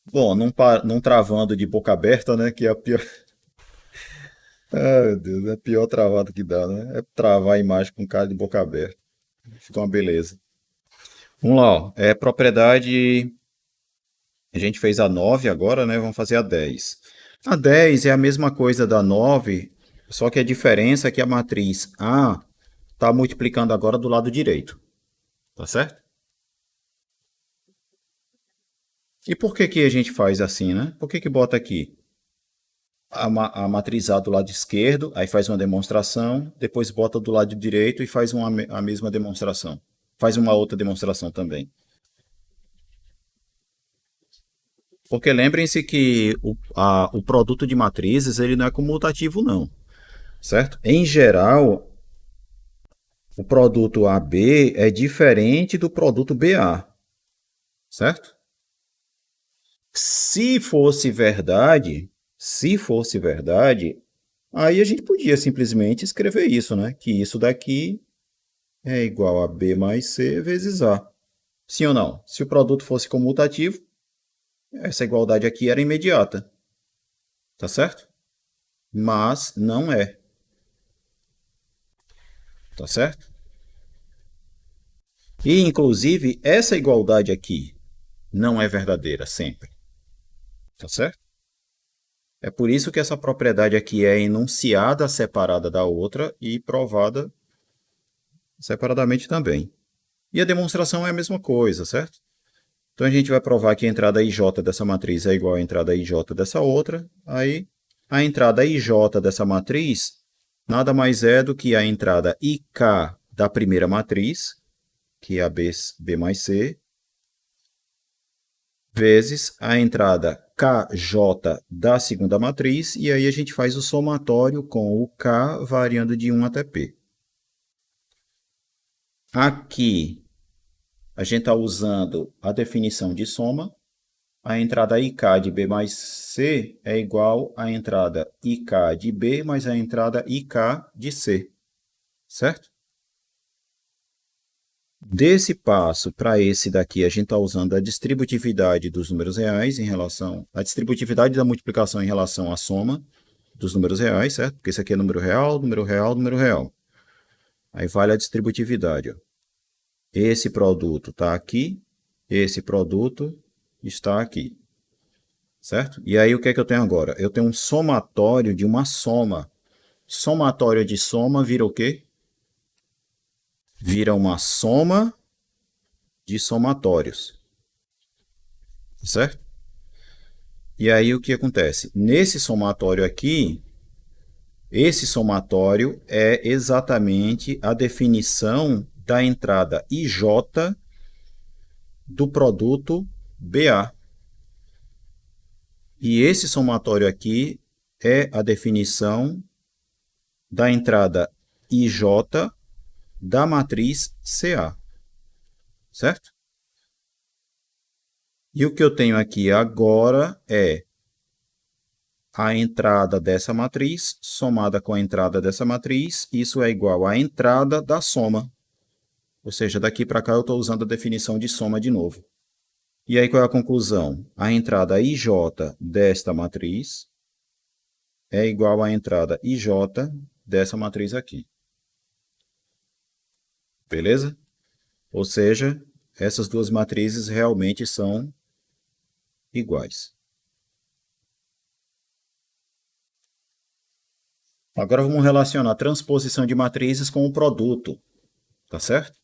Bom, não travando de boca aberta, né? Que é a pior. Ai, meu Deus, é a pior travada que dá, né? É travar a imagem com cara de boca aberta. Fica uma beleza. Vamos lá, ó. É propriedade. A gente fez a 9 agora, né? Vamos fazer a 10. A 10 é a mesma coisa da 9, só que a diferença é que a matriz A está multiplicando agora do lado direito. Tá certo? E por que que a gente faz assim, né? Por que que bota aqui a matriz A do lado esquerdo, aí faz uma demonstração, depois bota do lado direito e faz a mesma demonstração. Faz uma outra demonstração também. Porque lembrem-se que o produto de matrizes ele não é comutativo, não. Certo? Em geral, o produto AB é diferente do produto BA. Certo? Se fosse verdade, se fosse verdade, aí a gente podia simplesmente escrever isso, né? Que isso daqui é igual a B mais C vezes A. Sim ou não? Se o produto fosse comutativo, essa igualdade aqui era imediata, tá certo? Mas não é, tá certo? E inclusive essa igualdade aqui não é verdadeira sempre, tá certo? É por isso que essa propriedade aqui é enunciada separada da outra e provada separadamente também. E a demonstração é a mesma coisa, certo? Então a gente vai provar que a entrada IJ dessa matriz é igual à entrada IJ dessa outra. Aí a entrada IJ dessa matriz nada mais é do que a entrada IK da primeira matriz, que é a B mais C, vezes a entrada KJ da segunda matriz, e aí a gente faz o somatório com o K variando de 1 até P. Aqui a gente está usando a definição de soma. A entrada IK de B mais C é igual à entrada IK de B mais a entrada IK de C, certo? Desse passo para esse daqui, a gente está usando a distributividade dos números reais em relação à distributividade da multiplicação em relação à soma dos números reais, certo? Porque esse aqui é número real, número real, número real. Aí vale a distributividade. Ó. Esse produto está aqui, esse produto está aqui. Certo? E aí o que é que eu tenho agora? Eu tenho um somatório de uma soma. Somatório de soma vira o quê? Vira uma soma de somatórios. Certo? E aí o que acontece? Nesse somatório aqui, esse somatório é exatamente a definição da entrada IJ do produto BA. E esse somatório aqui é a definição da entrada IJ da matriz CA, certo? E o que eu tenho aqui agora é a entrada dessa matriz somada com a entrada dessa matriz, isso é igual à entrada da soma. Ou seja, daqui para cá eu estou usando a definição de soma de novo. E aí qual é a conclusão? A entrada IJ desta matriz é igual à entrada IJ dessa matriz aqui. Beleza? Ou seja, essas duas matrizes realmente são iguais. Agora vamos relacionar a transposição de matrizes com o produto, tá certo?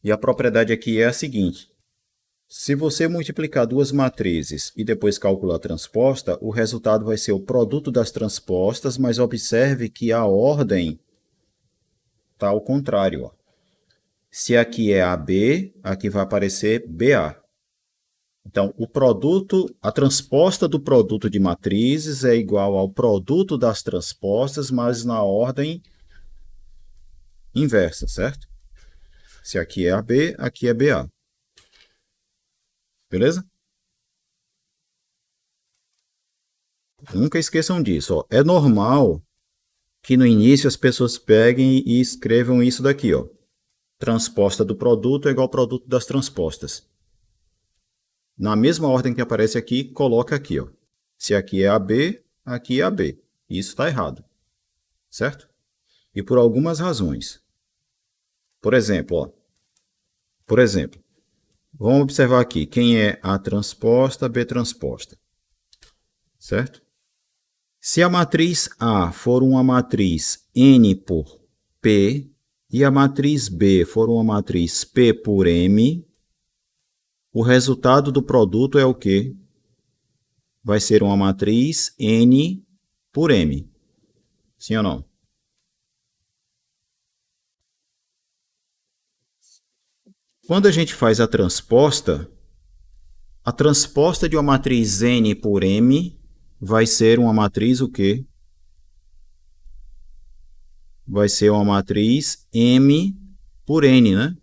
E a propriedade aqui é a seguinte: se você multiplicar duas matrizes e depois calcular a transposta, o resultado vai ser o produto das transpostas, mas observe que a ordem está ao contrário. Ó. Se aqui é AB, aqui vai aparecer BA. Então, o produto, a transposta do produto de matrizes é igual ao produto das transpostas, mas na ordem inversa, certo? Se aqui é AB, aqui é BA. Beleza? Nunca esqueçam disso. Ó. É normal que no início as pessoas peguem e escrevam isso daqui, ó. Transposta do produto é igual ao produto das transpostas. Na mesma ordem que aparece aqui, coloca aqui, ó. Se aqui é AB, aqui é AB. Isso está errado, certo? E por algumas razões. Por exemplo, ó. Por exemplo, vamos observar aqui quem é A transposta, B transposta, certo? Se a matriz A for uma matriz N por P e a matriz B for uma matriz P por M, o resultado do produto é o quê? Vai ser uma matriz N por M. Sim ou não? Quando a gente faz a transposta de uma matriz N por M vai ser uma matriz o quê? Vai ser uma matriz M por N, né?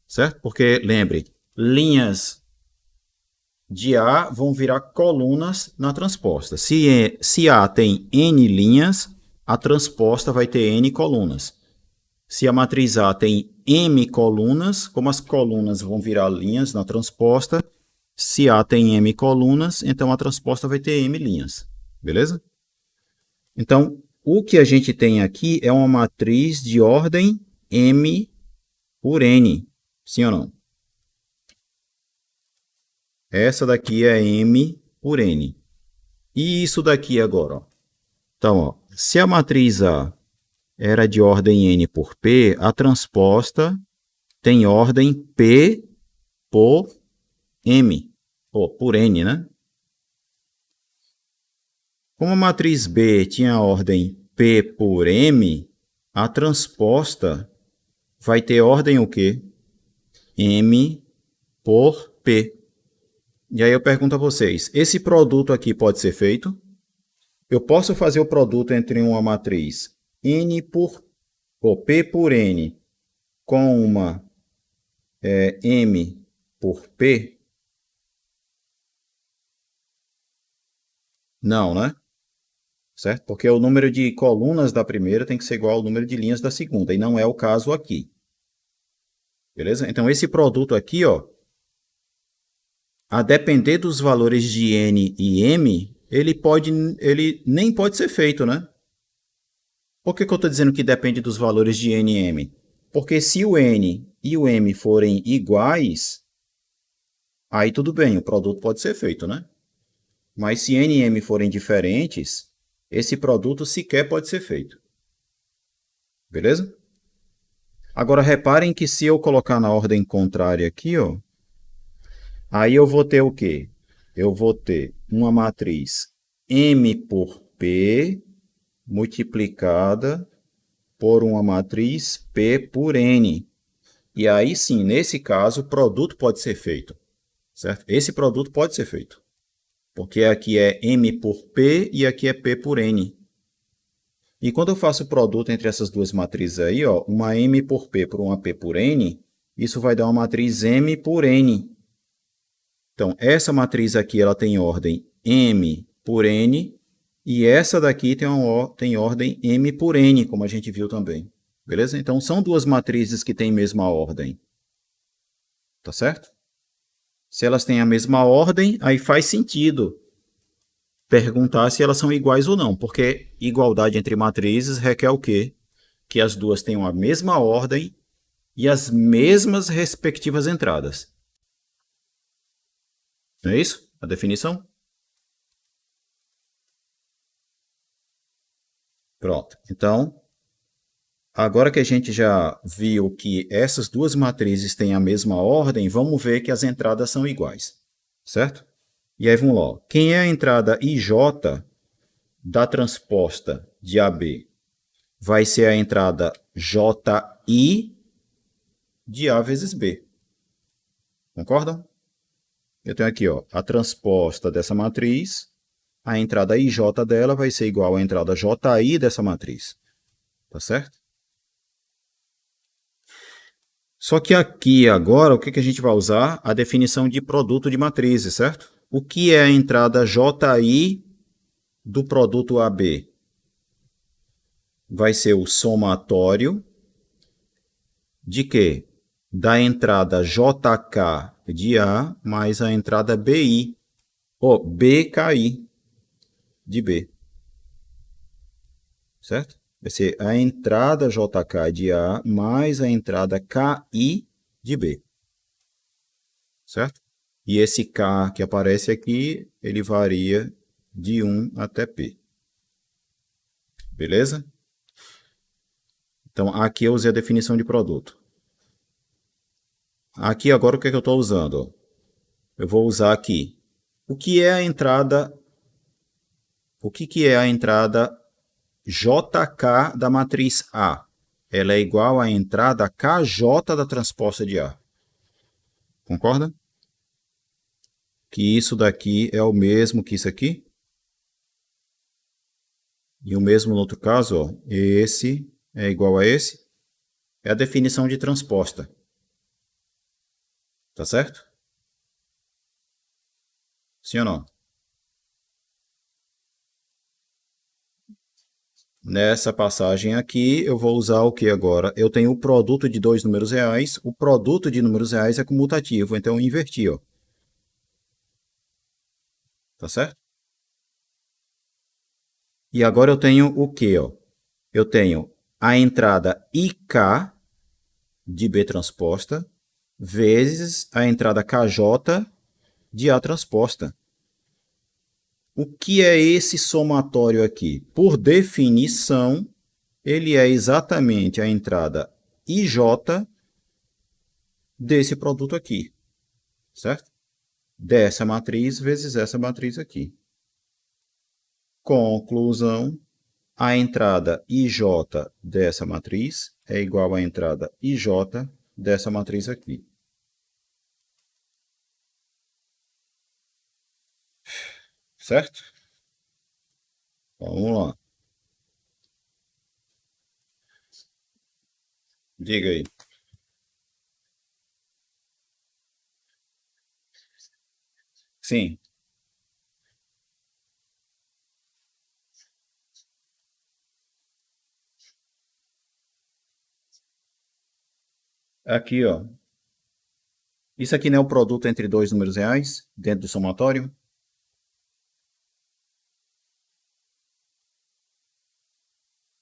Certo? Porque, lembre, linhas de A vão virar colunas na transposta. Se A tem N linhas, a transposta vai ter N colunas. Se a matriz A tem M colunas, como as colunas vão virar linhas na transposta, se A tem M colunas, então a transposta vai ter M linhas. Beleza? Então, o que a gente tem aqui é uma matriz de ordem M por N. Sim ou não? Essa daqui é M por N. E isso daqui agora, ó. Então, ó, se a matriz A era de ordem N por P, a transposta tem ordem P por M, ou por N, né? Como a matriz B tinha ordem P por M, a transposta vai ter ordem o quê? M por P. E aí eu pergunto a vocês, esse produto aqui pode ser feito? Eu posso fazer o produto entre uma matriz N por, ou P por N com uma M por P? Não, né? Certo? Porque o número de colunas da primeira tem que ser igual ao número de linhas da segunda, e não é o caso aqui. Beleza? Então, esse produto aqui, ó, a depender dos valores de N e M, ele nem pode ser feito, né? Por que eu estou dizendo que depende dos valores de N e M? Porque se o N e o M forem iguais, aí tudo bem, o produto pode ser feito, né? Mas se N e M forem diferentes, esse produto sequer pode ser feito. Beleza? Agora, reparem que se eu colocar na ordem contrária aqui, ó, aí eu vou ter o quê? Eu vou ter uma matriz M por P multiplicada por uma matriz P por N. E aí sim, nesse caso, o produto pode ser feito. Certo? Esse produto pode ser feito. Porque aqui é M por P e aqui é P por N. E quando eu faço o produto entre essas duas matrizes aí, ó, uma M por P por uma P por N, isso vai dar uma matriz M por N. Então, essa matriz aqui ela tem ordem M por N, e essa daqui tem ordem M por N, como a gente viu também. Beleza? Então, são duas matrizes que têm mesma ordem. Tá certo? Se elas têm a mesma ordem, aí faz sentido perguntar se elas são iguais ou não, porque igualdade entre matrizes requer o quê? Que as duas tenham a mesma ordem e as mesmas respectivas entradas. Não é isso? A definição? Pronto. Então, agora que a gente já viu que essas duas matrizes têm a mesma ordem, vamos ver que as entradas são iguais, certo? E aí vamos lá. Quem é a entrada IJ da transposta de AB? Vai ser a entrada JI de A vezes B. Concordam? Eu tenho aqui, ó, a transposta dessa matriz, a entrada IJ dela vai ser igual à entrada JI dessa matriz. Tá certo? Só que aqui agora, o que a gente vai usar? A definição de produto de matrizes, certo? O que é a entrada JI do produto AB? vai ser o somatório de quê? Da entrada JK de A mais a entrada BI, ou BKI de B, certo? Vai ser a entrada JK de A mais a entrada KI de B, certo? E esse K que aparece aqui, ele varia de 1 até P. Beleza? Então, aqui eu usei a definição de produto. Aqui agora o que é que eu estou usando? Eu vou usar aqui. O que é a entrada? O que é a entrada JK da matriz A? Ela é igual à entrada KJ da transposta de A. Concorda? Que isso daqui é o mesmo que isso aqui. E o mesmo no outro caso, ó, esse é igual a esse. É a definição de transposta. Tá certo? Sim ou não? Nessa passagem aqui, eu vou usar o que agora? Eu tenho o produto de dois números reais. O produto de números reais é comutativo, então eu inverti, ó. Tá certo? E agora eu tenho o que, ó? Eu tenho a entrada IK de B transposta vezes a entrada KJ de A transposta. O que é esse somatório aqui? Por definição, ele é exatamente a entrada IJ desse produto aqui, certo? Dessa matriz vezes essa matriz aqui. Conclusão, a entrada IJ dessa matriz é igual à entrada IJ dessa matriz aqui. Certo? Vamos lá. Diga aí. Sim. Aqui, ó. Isso aqui não é o produto entre dois números reais dentro do somatório?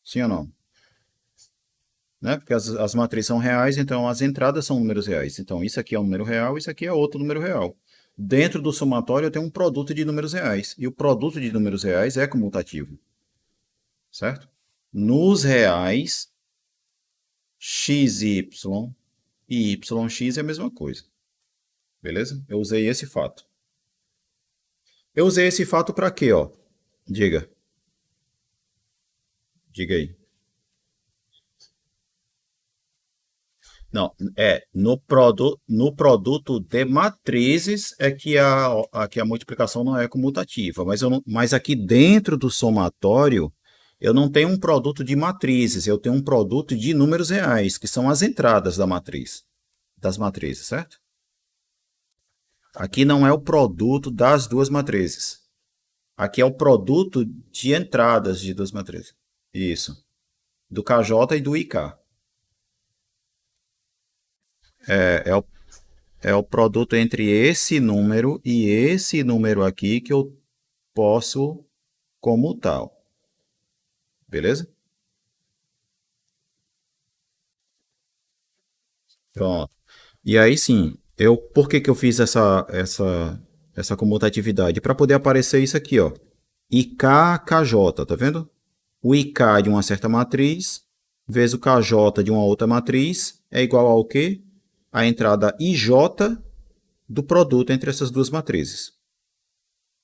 Sim ou não? Né? Porque as matrizes são reais, então as entradas são números reais. Então isso aqui é um número real, isso aqui é outro número real. Dentro do somatório eu tenho um produto de números reais. E o produto de números reais é comutativo. Certo? Nos reais, xy e yx é a mesma coisa. Beleza? Eu usei esse fato. Eu usei esse fato para quê, ó? Diga. Diga aí. Não, no produto de matrizes é que a multiplicação não é comutativa, mas aqui dentro do somatório eu não tenho um produto de matrizes, eu tenho um produto de números reais, que são as entradas da matriz, das matrizes, certo? Aqui não é o produto das duas matrizes. Aqui é o produto de entradas de duas matrizes. Isso. Do KJ e do IK. É o É o produto entre esse número e esse número aqui que eu posso comutar. Beleza? Pronto. E aí sim, por que que eu fiz essa comutatividade? Para poder aparecer isso aqui, ó. IKKJ, tá vendo? O IK de uma certa matriz vezes o KJ de uma outra matriz é igual ao quê? A entrada IJ do produto entre essas duas matrizes.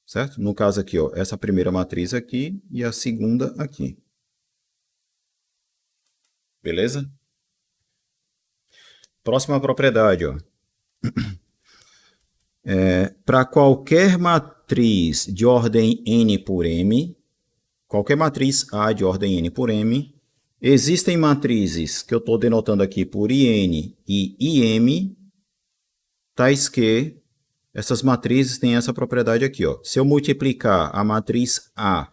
Certo? No caso aqui, ó, essa primeira matriz aqui e a segunda aqui. Beleza? Próxima propriedade, ó. Para qualquer matriz de ordem n por m, qualquer matriz A de ordem n por m, existem matrizes que eu estou denotando aqui por IN e IM, tais que essas matrizes têm essa propriedade aqui, ó. Se eu multiplicar a matriz A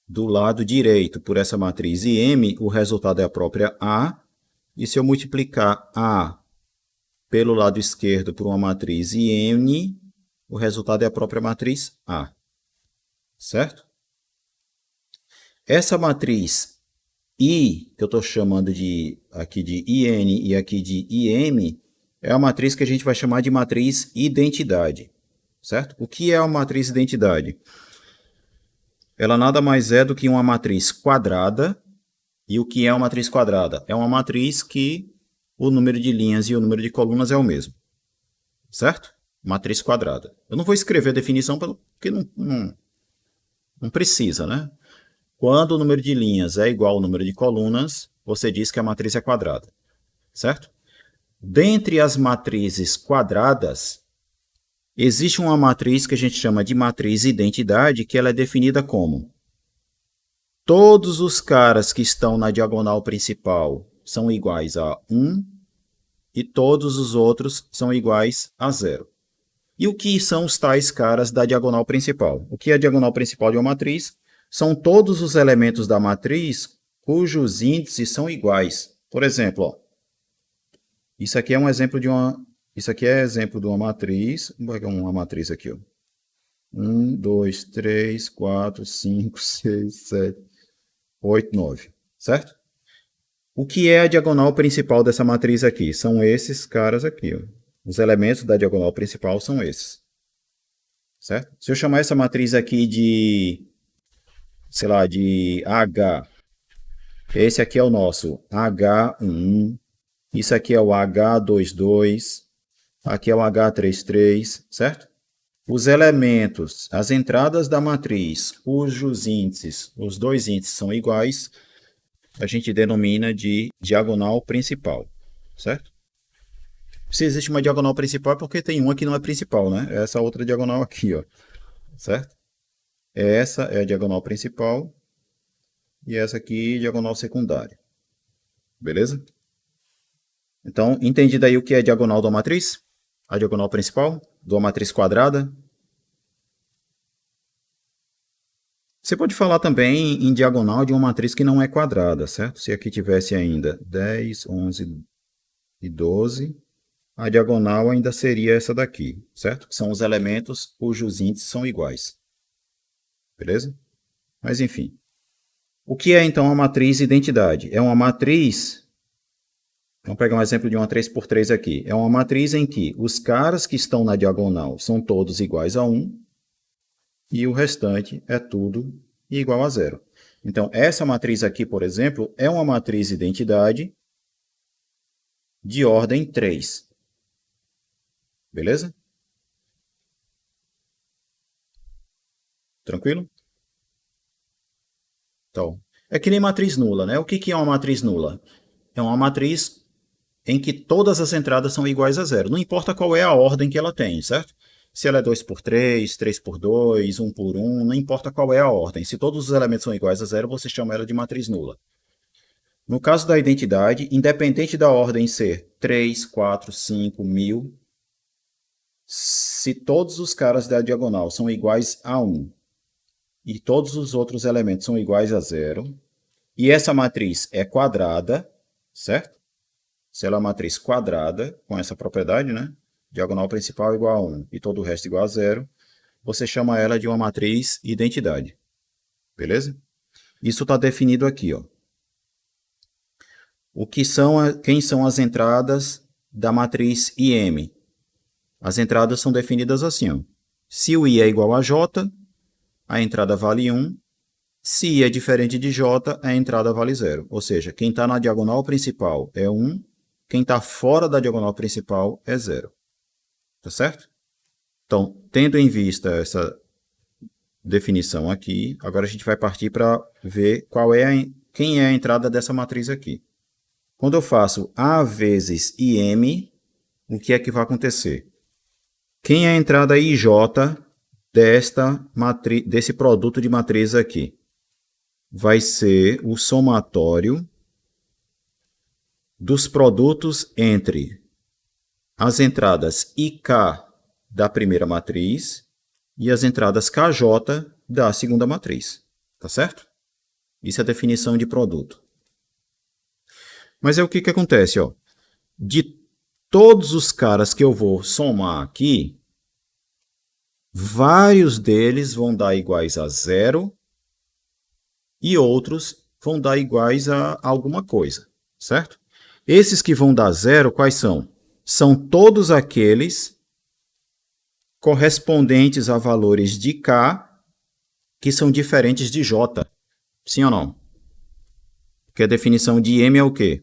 do lado direito por essa matriz IM, o resultado é a própria A. E se eu multiplicar A pelo lado esquerdo por uma matriz IN, o resultado é a própria matriz A. Certo? Essa matriz I, que eu estou chamando aqui de IN e aqui de IM, é a matriz que a gente vai chamar de matriz identidade. Certo? O que é uma matriz identidade? Ela nada mais é do que uma matriz quadrada. E o que é uma matriz quadrada? É uma matriz que o número de linhas e o número de colunas é o mesmo. Certo? Matriz quadrada. Eu não vou escrever a definição porque não precisa, né? Quando o número de linhas é igual ao número de colunas, você diz que a matriz é quadrada. Certo? Dentre as matrizes quadradas, existe uma matriz que a gente chama de matriz identidade, que ela é definida como: todos os caras que estão na diagonal principal são iguais a 1 e todos os outros são iguais a 0. E o que são os tais caras da diagonal principal? O que é a diagonal principal de uma matriz? São todos os elementos da matriz cujos índices são iguais. Por exemplo, ó, isso aqui é um exemplo de uma... Isso aqui é exemplo de uma matriz. Vou pegar uma matriz aqui, ó. 1, 2, 3, 4, 5, 6, 7, 8, 9. Certo? O que é a diagonal principal dessa matriz aqui? São esses caras aqui, ó. Os elementos da diagonal principal são esses. Certo? Se eu chamar essa matriz aqui de, sei lá, de H, esse aqui é o nosso H11, isso aqui é o H22, aqui é o H33, certo? Os elementos, as entradas da matriz, cujos índices, os dois índices são iguais, a gente denomina de diagonal principal, certo? Se existe uma diagonal principal é porque tem uma que não é principal, né? Essa outra diagonal aqui, ó, certo? Essa é a diagonal principal e essa aqui diagonal secundária. Beleza? Então, entendi daí o que é diagonal de uma matriz? A diagonal principal de uma matriz quadrada. Você pode falar também em diagonal de uma matriz que não é quadrada, certo? Se aqui tivesse ainda 10, 11 e 12, a diagonal ainda seria essa daqui, certo? Que são os elementos cujos índices são iguais. Beleza? Mas enfim. O que é então a matriz identidade? É uma matriz... Vamos pegar um exemplo de uma 3x3 aqui. É uma matriz em que os caras que estão na diagonal são todos iguais a 1 e o restante é tudo igual a 0. Então, essa matriz aqui, por exemplo, é uma matriz identidade de ordem 3. Beleza? Tranquilo? Então, é que nem matriz nula, né? O que é uma matriz nula? É uma matriz em que todas as entradas são iguais a 0. Não importa qual é a ordem que ela tem, certo? Se ela é 2x3, 3x2, 1x1, não importa qual é a ordem. Se todos os elementos são iguais a 0, você chama ela de matriz nula. No caso da identidade, independente da ordem ser 3, 4, 5, 1000, se todos os caras da diagonal são iguais a 1 e todos os outros elementos são iguais a 0, e essa matriz é quadrada, certo? Se ela é uma matriz quadrada, com essa propriedade, né? Diagonal principal igual a 1 e todo o resto igual a 0, você chama ela de uma matriz identidade. Beleza? Isso está definido aqui, ó. Quem são as entradas da matriz IM? As entradas são definidas assim, ó. Se o I é igual a J, a entrada vale 1. Se I é diferente de J, a entrada vale 0. Ou seja, quem está na diagonal principal é 1, quem está fora da diagonal principal é 0. Tá certo? Então, tendo em vista essa definição aqui, agora a gente vai partir para ver quem é a entrada dessa matriz aqui. Quando eu faço A vezes IM, o que é que vai acontecer? Quem é a entrada IJ desse produto de matriz aqui? Vai ser o somatório dos produtos entre as entradas IK da primeira matriz e as entradas KJ da segunda matriz. Tá certo? Isso é definição de produto. Mas é o que que acontece, ó. De todos os caras que eu vou somar aqui, vários deles vão dar iguais a zero e outros vão dar iguais a alguma coisa, certo? Esses que vão dar zero, quais são? São todos aqueles correspondentes a valores de K que são diferentes de J. Sim ou não? Porque a definição de M é o quê?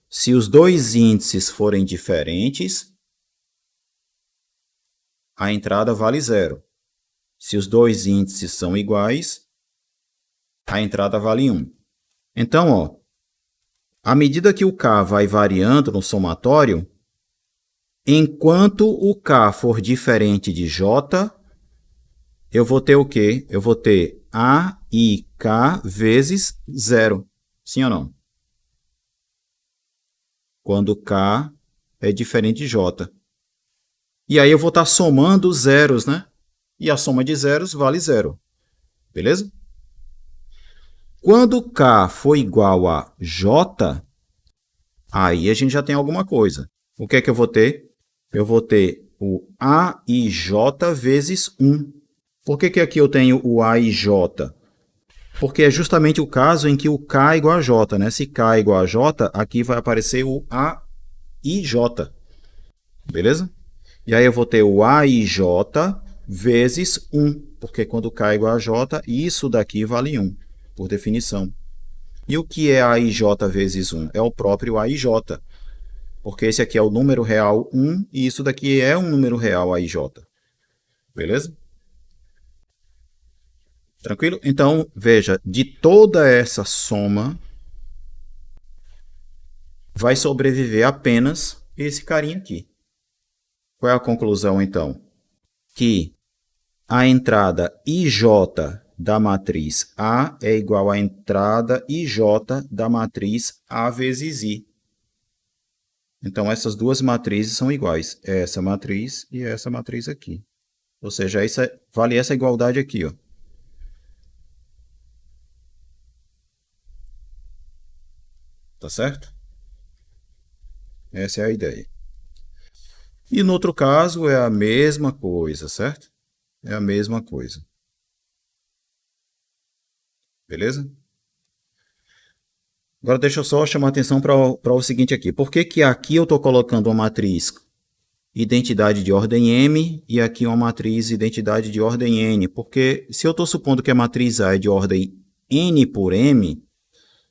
Se os dois índices forem diferentes, a entrada vale zero. Se os dois índices são iguais, a entrada vale 1. Então, ó, à medida que o K vai variando no somatório, enquanto o K for diferente de J, eu vou ter o quê? Eu vou ter A e K vezes zero. Sim ou não? Quando K é diferente de J. E aí eu vou estar somando os zeros, né? E a soma de zeros vale zero. Beleza? Quando K for igual a J, aí a gente já tem alguma coisa. O que é que eu vou ter? Eu vou ter o A e J vezes 1. Por que que aqui eu tenho o A e J? Porque é justamente o caso em que o K é igual a J, né? Se K é igual a J, aqui vai aparecer o A e J. Beleza? E aí eu vou ter o A e J vezes 1. Porque quando K é igual a J, isso daqui vale 1, por definição. E o que é A e J vezes 1? É o próprio A e J. Porque esse aqui é o número real 1 e isso daqui é um número real A e J. Beleza? Tranquilo? Então, veja, de toda essa soma, vai sobreviver apenas esse carinha aqui. Qual é a conclusão, então? Que a entrada IJ da matriz A é igual à entrada IJ da matriz A vezes I. Então, essas duas matrizes são iguais. Essa matriz e essa matriz aqui. Ou seja, vale essa igualdade aqui, ó. Tá certo? Essa é a ideia. E no outro caso é a mesma coisa, certo? É a mesma coisa. Beleza? Agora deixa eu só chamar a atenção para o seguinte aqui. Por que que aqui eu estou colocando uma matriz identidade de ordem M e aqui uma matriz identidade de ordem N? Porque se eu estou supondo que a matriz A é de ordem N por M,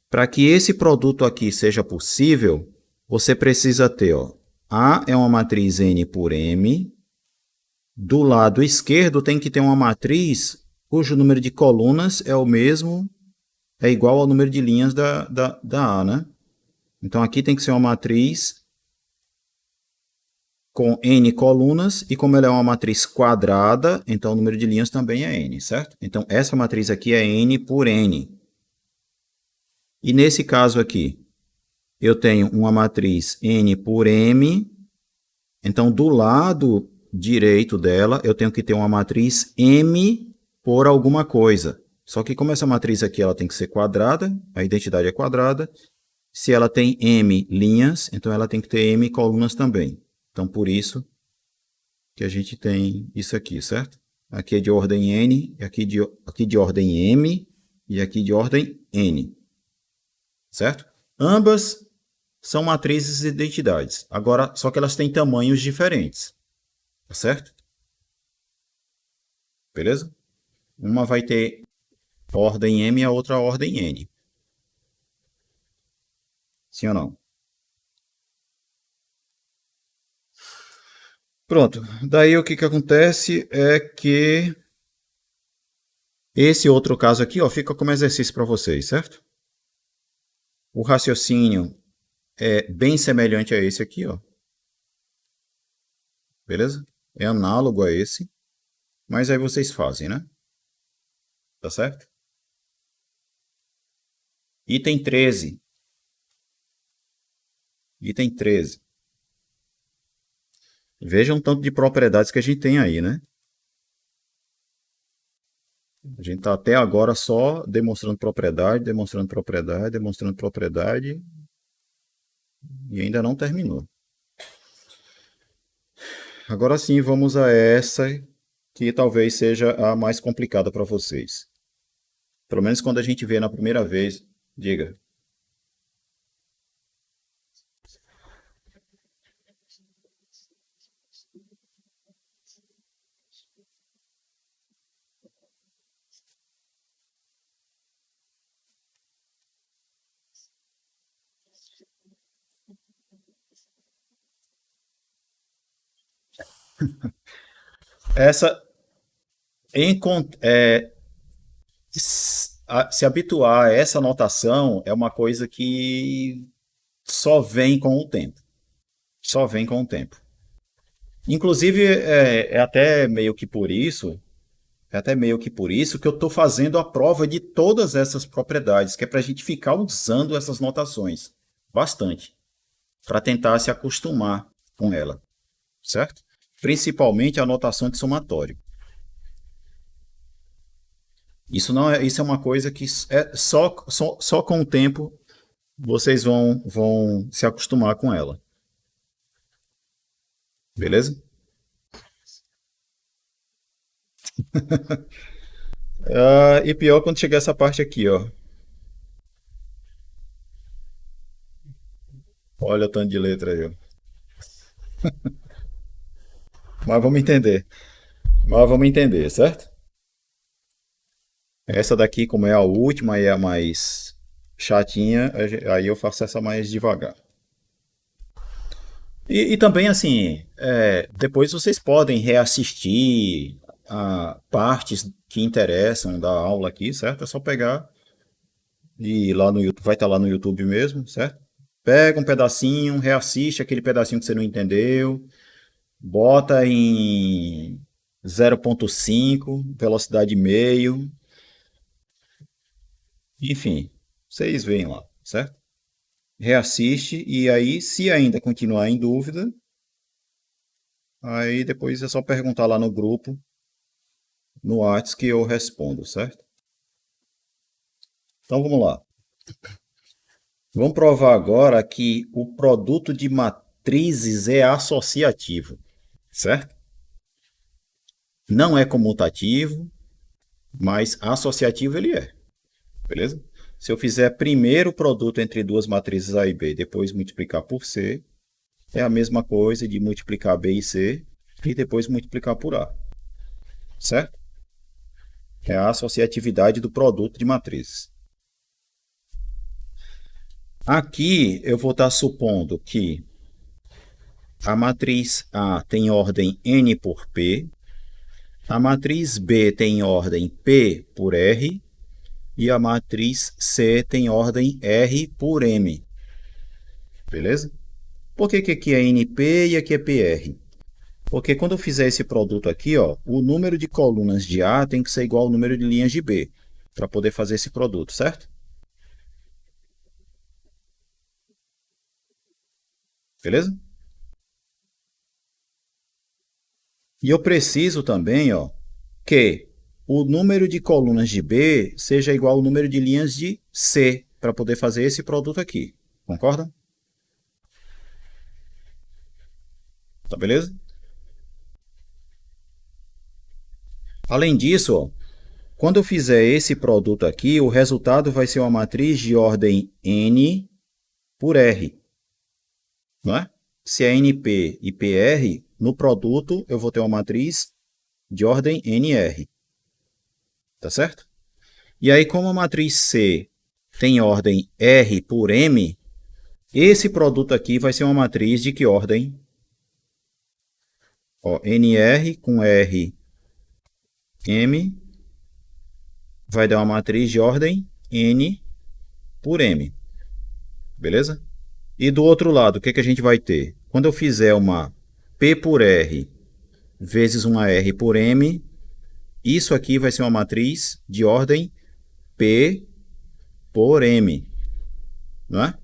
para que esse produto aqui seja possível, você precisa ter, ó, A é uma matriz N por M, do lado esquerdo tem que ter uma matriz cujo número de colunas é o mesmo, é igual ao número de linhas da A, né? Então aqui tem que ser uma matriz com N colunas, e como ela é uma matriz quadrada, então o número de linhas também é N, certo? Então essa matriz aqui é N por N. E nesse caso aqui, eu tenho uma matriz N por M, então do lado direito dela eu tenho que ter uma matriz M por alguma coisa. Só que como essa matriz aqui ela tem que ser quadrada, a identidade é quadrada, se ela tem M linhas, então ela tem que ter M colunas também. Então por isso que a gente tem isso aqui, certo? Aqui é de ordem N, aqui de ordem M e aqui de ordem N. Certo? Ambas são matrizes de identidades. Agora, só que elas têm tamanhos diferentes. Tá certo? Beleza? Uma vai ter ordem M e a outra ordem N. Sim ou não? Pronto. Daí o que acontece é que esse outro caso aqui, ó, fica como exercício para vocês, certo? O raciocínio é bem semelhante a esse aqui, ó. Beleza? É análogo a esse, mas aí vocês fazem, né? Tá certo? Item 13. Item 13. Vejam o tanto de propriedades que a gente tem aí, né? A gente está até agora só demonstrando propriedade, demonstrando propriedade, demonstrando propriedade e ainda não terminou. Agora sim, vamos a essa que talvez seja a mais complicada para vocês. Pelo menos quando a gente vê na primeira vez, diga. Essa, se habituar a essa notação é uma coisa que só vem com o tempo. Só vem com o tempo. Inclusive, é até meio que por isso, é até meio que por isso que eu estou fazendo a prova de todas essas propriedades, que é para a gente ficar usando essas notações bastante, para tentar se acostumar com ela, certo? Principalmente a notação de somatório. Isso é uma coisa que é só com o tempo vocês vão se acostumar com ela, beleza? E pior quando chegar essa parte aqui, ó. Olha o tanto de letra aí, ó. Mas vamos entender. Mas vamos entender, certo? Essa daqui, como é a última e é a mais chatinha, aí eu faço essa mais devagar. E também, assim, depois vocês podem reassistir partes que interessam da aula aqui, certo? É só pegar e ir lá no YouTube, vai estar lá no YouTube mesmo, certo? Pega um pedacinho, reassiste aquele pedacinho que você não entendeu, bota em 0,5, velocidade meio, enfim, vocês veem lá, certo? Reassiste e aí, se ainda continuar em dúvida, aí depois é só perguntar lá no grupo, no Whats que eu respondo, certo? Então vamos lá. Vamos provar agora que o produto de matrizes é associativo, certo? Não é comutativo, mas associativo ele é, beleza? Se eu fizer primeiro o produto entre duas matrizes A e B, depois multiplicar por C, é a mesma coisa de multiplicar B e C e depois multiplicar por A, certo? É a associatividade do produto de matrizes. Aqui eu vou estar supondo que a matriz A tem ordem N por P, a matriz B tem ordem P por R e a matriz C tem ordem R por M. Beleza? Por que aqui é NP e aqui é PR? Porque quando eu fizer esse produto aqui, ó, o número de colunas de A tem que ser igual ao número de linhas de B, para poder fazer esse produto, certo? Beleza? E eu preciso também, ó, que o número de colunas de B seja igual ao número de linhas de C, para poder fazer esse produto aqui. Concorda? Tá beleza? Além disso, ó, quando eu fizer esse produto aqui, o resultado vai ser uma matriz de ordem N por R. Não é? Se é NP e PR, no produto eu vou ter uma matriz de ordem NR. Tá certo? E aí, como a matriz C tem ordem R por M, esse produto aqui vai ser uma matriz de que ordem? Ó, NR com R, M, vai dar uma matriz de ordem N por M. Beleza? E do outro lado, o que a gente vai ter? Quando eu fizer uma P por R vezes uma R por M, isso aqui vai ser uma matriz de ordem P por M. Não é?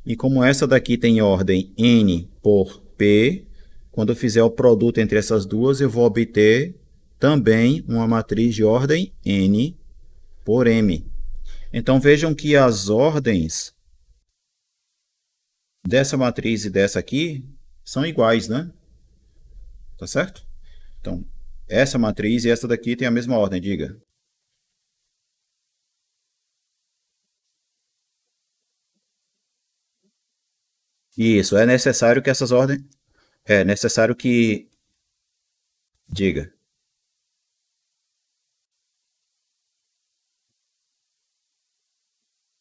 E como essa daqui tem ordem N por P, quando eu fizer o produto entre essas duas, eu vou obter também uma matriz de ordem n por m. Então vejam que as ordens dessa matriz e dessa aqui são iguais, né? Tá certo? Então, essa matriz e essa daqui tem a mesma ordem, diga. Isso, é necessário que essas ordens... É necessário que... Diga.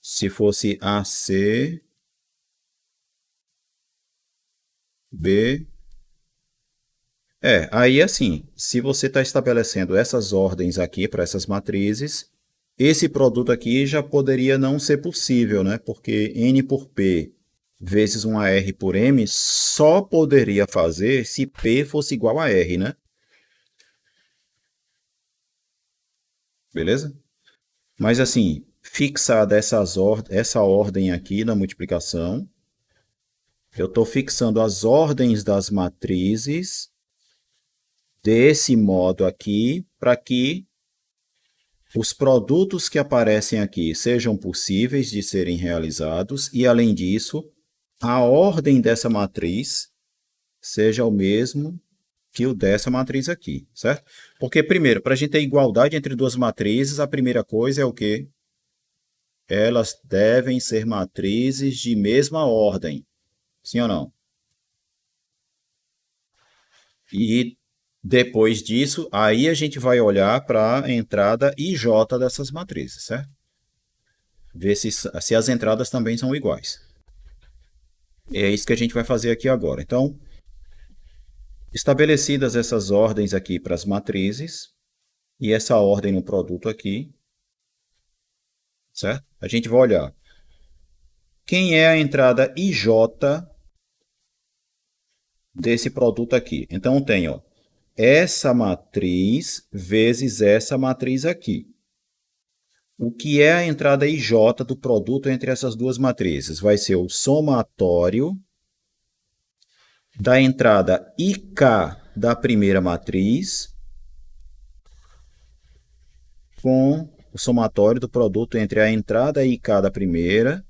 Se fosse AC, B... aí assim, se você está estabelecendo essas ordens aqui para essas matrizes, esse produto aqui já poderia não ser possível, né? Porque N por P vezes uma R por M só poderia fazer se P fosse igual a R, né? Beleza? Mas assim, fixada essa ordem aqui na multiplicação, eu estou fixando as ordens das matrizes desse modo aqui, para que os produtos que aparecem aqui sejam possíveis de serem realizados e, além disso, a ordem dessa matriz seja o mesmo que o dessa matriz aqui, certo? Porque, primeiro, para a gente ter igualdade entre duas matrizes, a primeira coisa é o quê? Elas devem ser matrizes de mesma ordem, sim ou não? E depois disso, aí a gente vai olhar para a entrada IJ dessas matrizes, certo? Ver se as entradas também são iguais. É isso que a gente vai fazer aqui agora. Então, estabelecidas essas ordens aqui para as matrizes, e essa ordem no produto aqui, certo? A gente vai olhar quem é a entrada IJ desse produto aqui. Então, tem essa matriz vezes essa matriz aqui. O que é a entrada IJ do produto entre essas duas matrizes? Vai ser o somatório da entrada IK da primeira matriz com o somatório do produto entre a entrada IK da primeira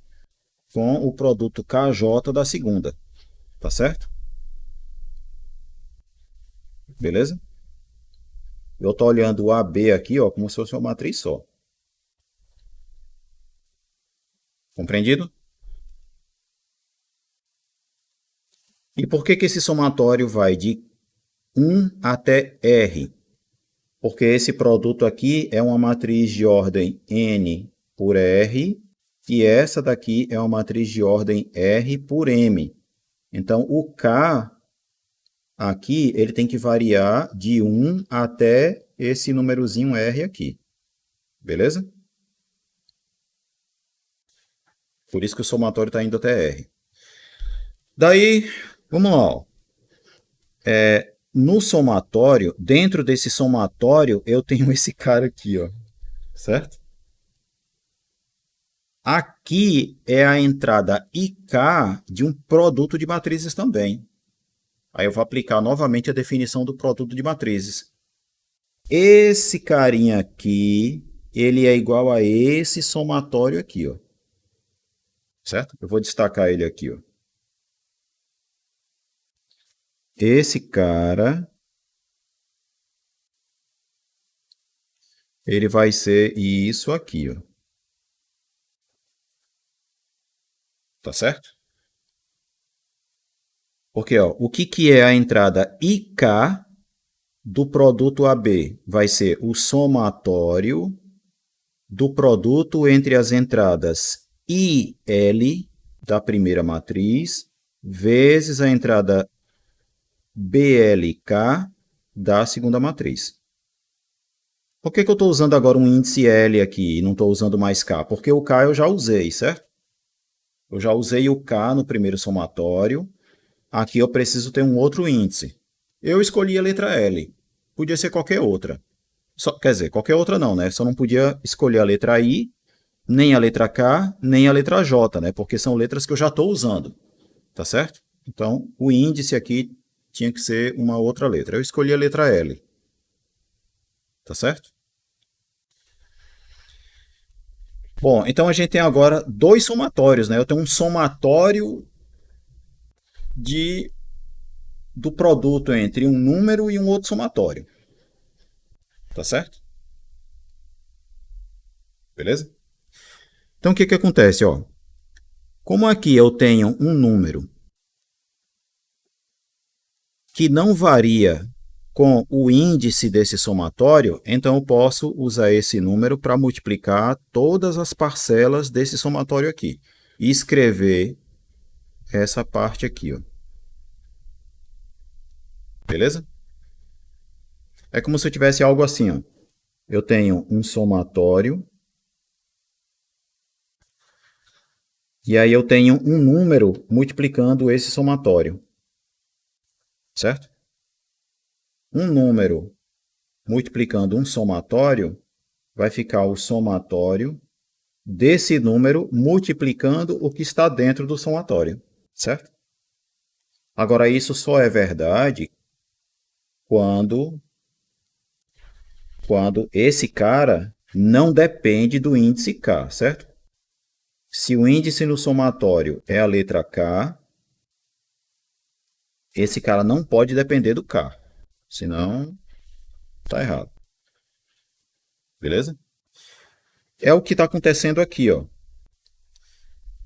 com o produto KJ da segunda. Tá certo? Beleza? Eu estou olhando o AB aqui como se fosse uma matriz só. Compreendido? E por que esse somatório vai de 1 até R? Porque esse produto aqui é uma matriz de ordem N por R e essa daqui é uma matriz de ordem R por M. Então, o K aqui ele tem que variar de 1 até esse númerozinho R aqui. Beleza? Por isso que o somatório está indo até R. Daí, vamos lá. No somatório, dentro desse somatório, eu tenho esse cara aqui, certo? Aqui é a entrada IK de um produto de matrizes também. Aí eu vou aplicar novamente a definição do produto de matrizes. Esse carinha aqui, ele é igual a esse somatório aqui, certo? Eu vou destacar ele aqui, Esse cara, ele vai ser isso aqui, Tá certo? Porque, o que é a entrada IK do produto AB? Vai ser o somatório do produto entre as entradas IL da primeira matriz vezes a entrada BLK da segunda matriz. Por que eu estou usando agora um índice L aqui e não estou usando mais K? Porque o K eu já usei, certo? Eu já usei o K no primeiro somatório. Aqui eu preciso ter um outro índice. Eu escolhi a letra L. Podia ser qualquer outra. Quer dizer, qualquer outra não, né? Só não podia escolher a letra I, nem a letra K, nem a letra J, né? Porque são letras que eu já estou usando. Tá certo? Então, o índice aqui tinha que ser uma outra letra. Eu escolhi a letra L. tá certo? Bom, então a gente tem agora dois somatórios, né? Eu tenho um somatório de, do produto entre um número e um outro somatório, tá certo? Beleza? Então o que que acontece, ó? Como aqui eu tenho um número que não varia com o índice desse somatório, então eu posso usar esse número para multiplicar todas as parcelas desse somatório aqui e escrever essa parte aqui, ó. Beleza? É como se eu tivesse algo assim, ó. Eu tenho um somatório e aí eu tenho um número multiplicando esse somatório, certo? Um número multiplicando um somatório vai ficar o somatório desse número multiplicando o que está dentro do somatório, certo? Agora, isso só é verdade quando, quando esse cara não depende do índice K, certo? Se o índice no somatório é a letra K, esse cara não pode depender do K, senão tá errado. Beleza? É o que está acontecendo aqui, ó.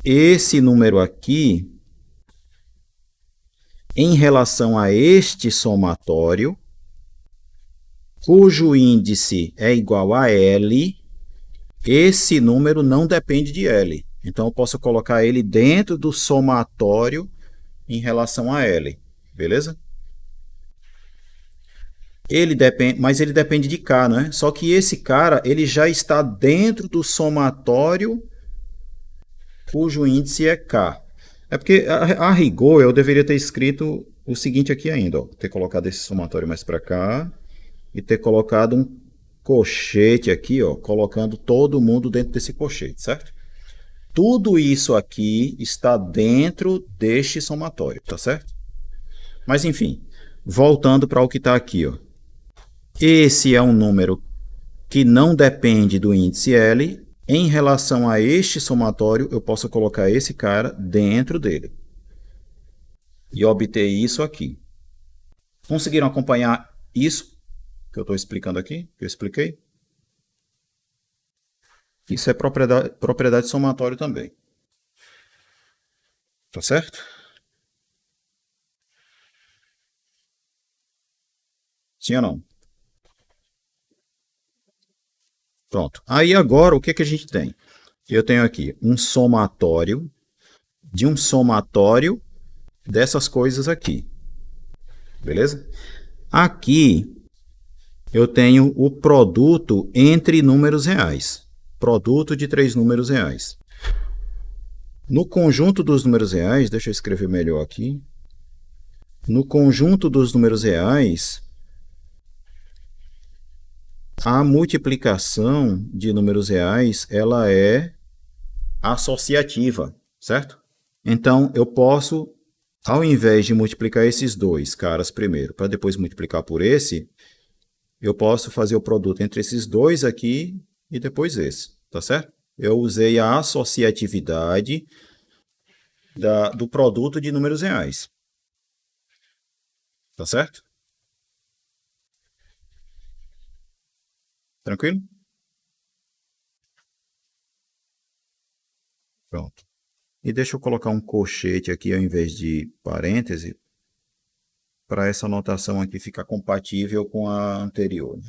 Esse número aqui, em relação a este somatório, cujo índice é igual a L, esse número não depende de L. Então, eu posso colocar ele dentro do somatório em relação a L. Beleza? Ele depende, mas ele depende de K, né? Só que esse cara ele já está dentro do somatório cujo índice é K. É porque, a rigor, eu deveria ter escrito o seguinte aqui ainda, ó, ter colocado esse somatório mais para cá e ter colocado um colchete aqui, ó, colocando todo mundo dentro desse colchete, certo? Tudo isso aqui está dentro deste somatório, tá certo? Mas enfim, voltando para o que está aqui, ó. Esse é um número que não depende do índice L. Em relação a este somatório, eu posso colocar esse cara dentro dele e obter isso aqui. Conseguiram acompanhar isso que eu estou explicando aqui? Que eu expliquei? Isso é propriedade somatório também. Tá certo? Sim ou não? Pronto. Aí agora, o que, que a gente tem? Eu tenho aqui um somatório de um somatório dessas coisas aqui. Beleza? Aqui eu tenho o produto entre números reais. Produto de três números reais. No conjunto dos números reais, deixa eu escrever melhor aqui. No conjunto dos números reais, a multiplicação de números reais, ela é associativa, certo? Então, eu posso, ao invés de multiplicar esses dois caras primeiro, para depois multiplicar por esse, eu posso fazer o produto entre esses dois aqui e depois esse, tá certo? Eu usei a associatividade do produto de números reais, tá certo? Tranquilo? Pronto. E deixa eu colocar um colchete aqui ao invés de parêntese, para essa notação aqui ficar compatível com a anterior.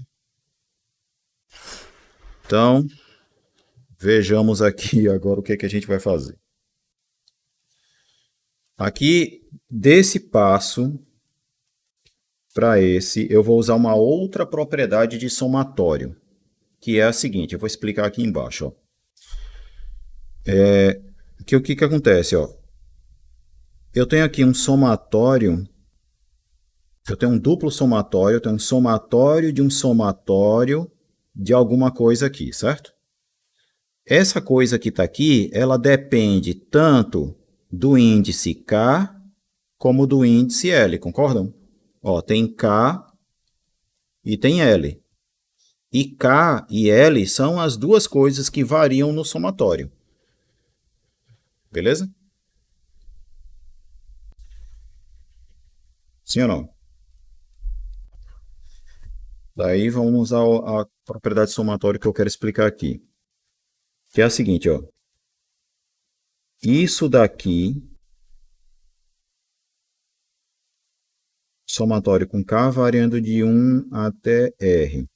Então, vejamos aqui agora o que, que a gente vai fazer. Aqui, desse passo para esse, eu vou usar uma outra propriedade de somatório, que é a seguinte, eu vou explicar aqui embaixo. Ó. O que, que acontece? Ó? Eu tenho aqui um somatório, eu tenho um duplo somatório, eu tenho um somatório de alguma coisa aqui, certo? Essa coisa que está aqui, ela depende tanto do índice K como do índice L, concordam? Ó, tem K e tem L. E K e L são as duas coisas que variam no somatório. Beleza? Sim ou não? Daí vamos à propriedade somatória que eu quero explicar aqui. Que é a seguinte, ó. Isso daqui, somatório com K variando de 1 até R.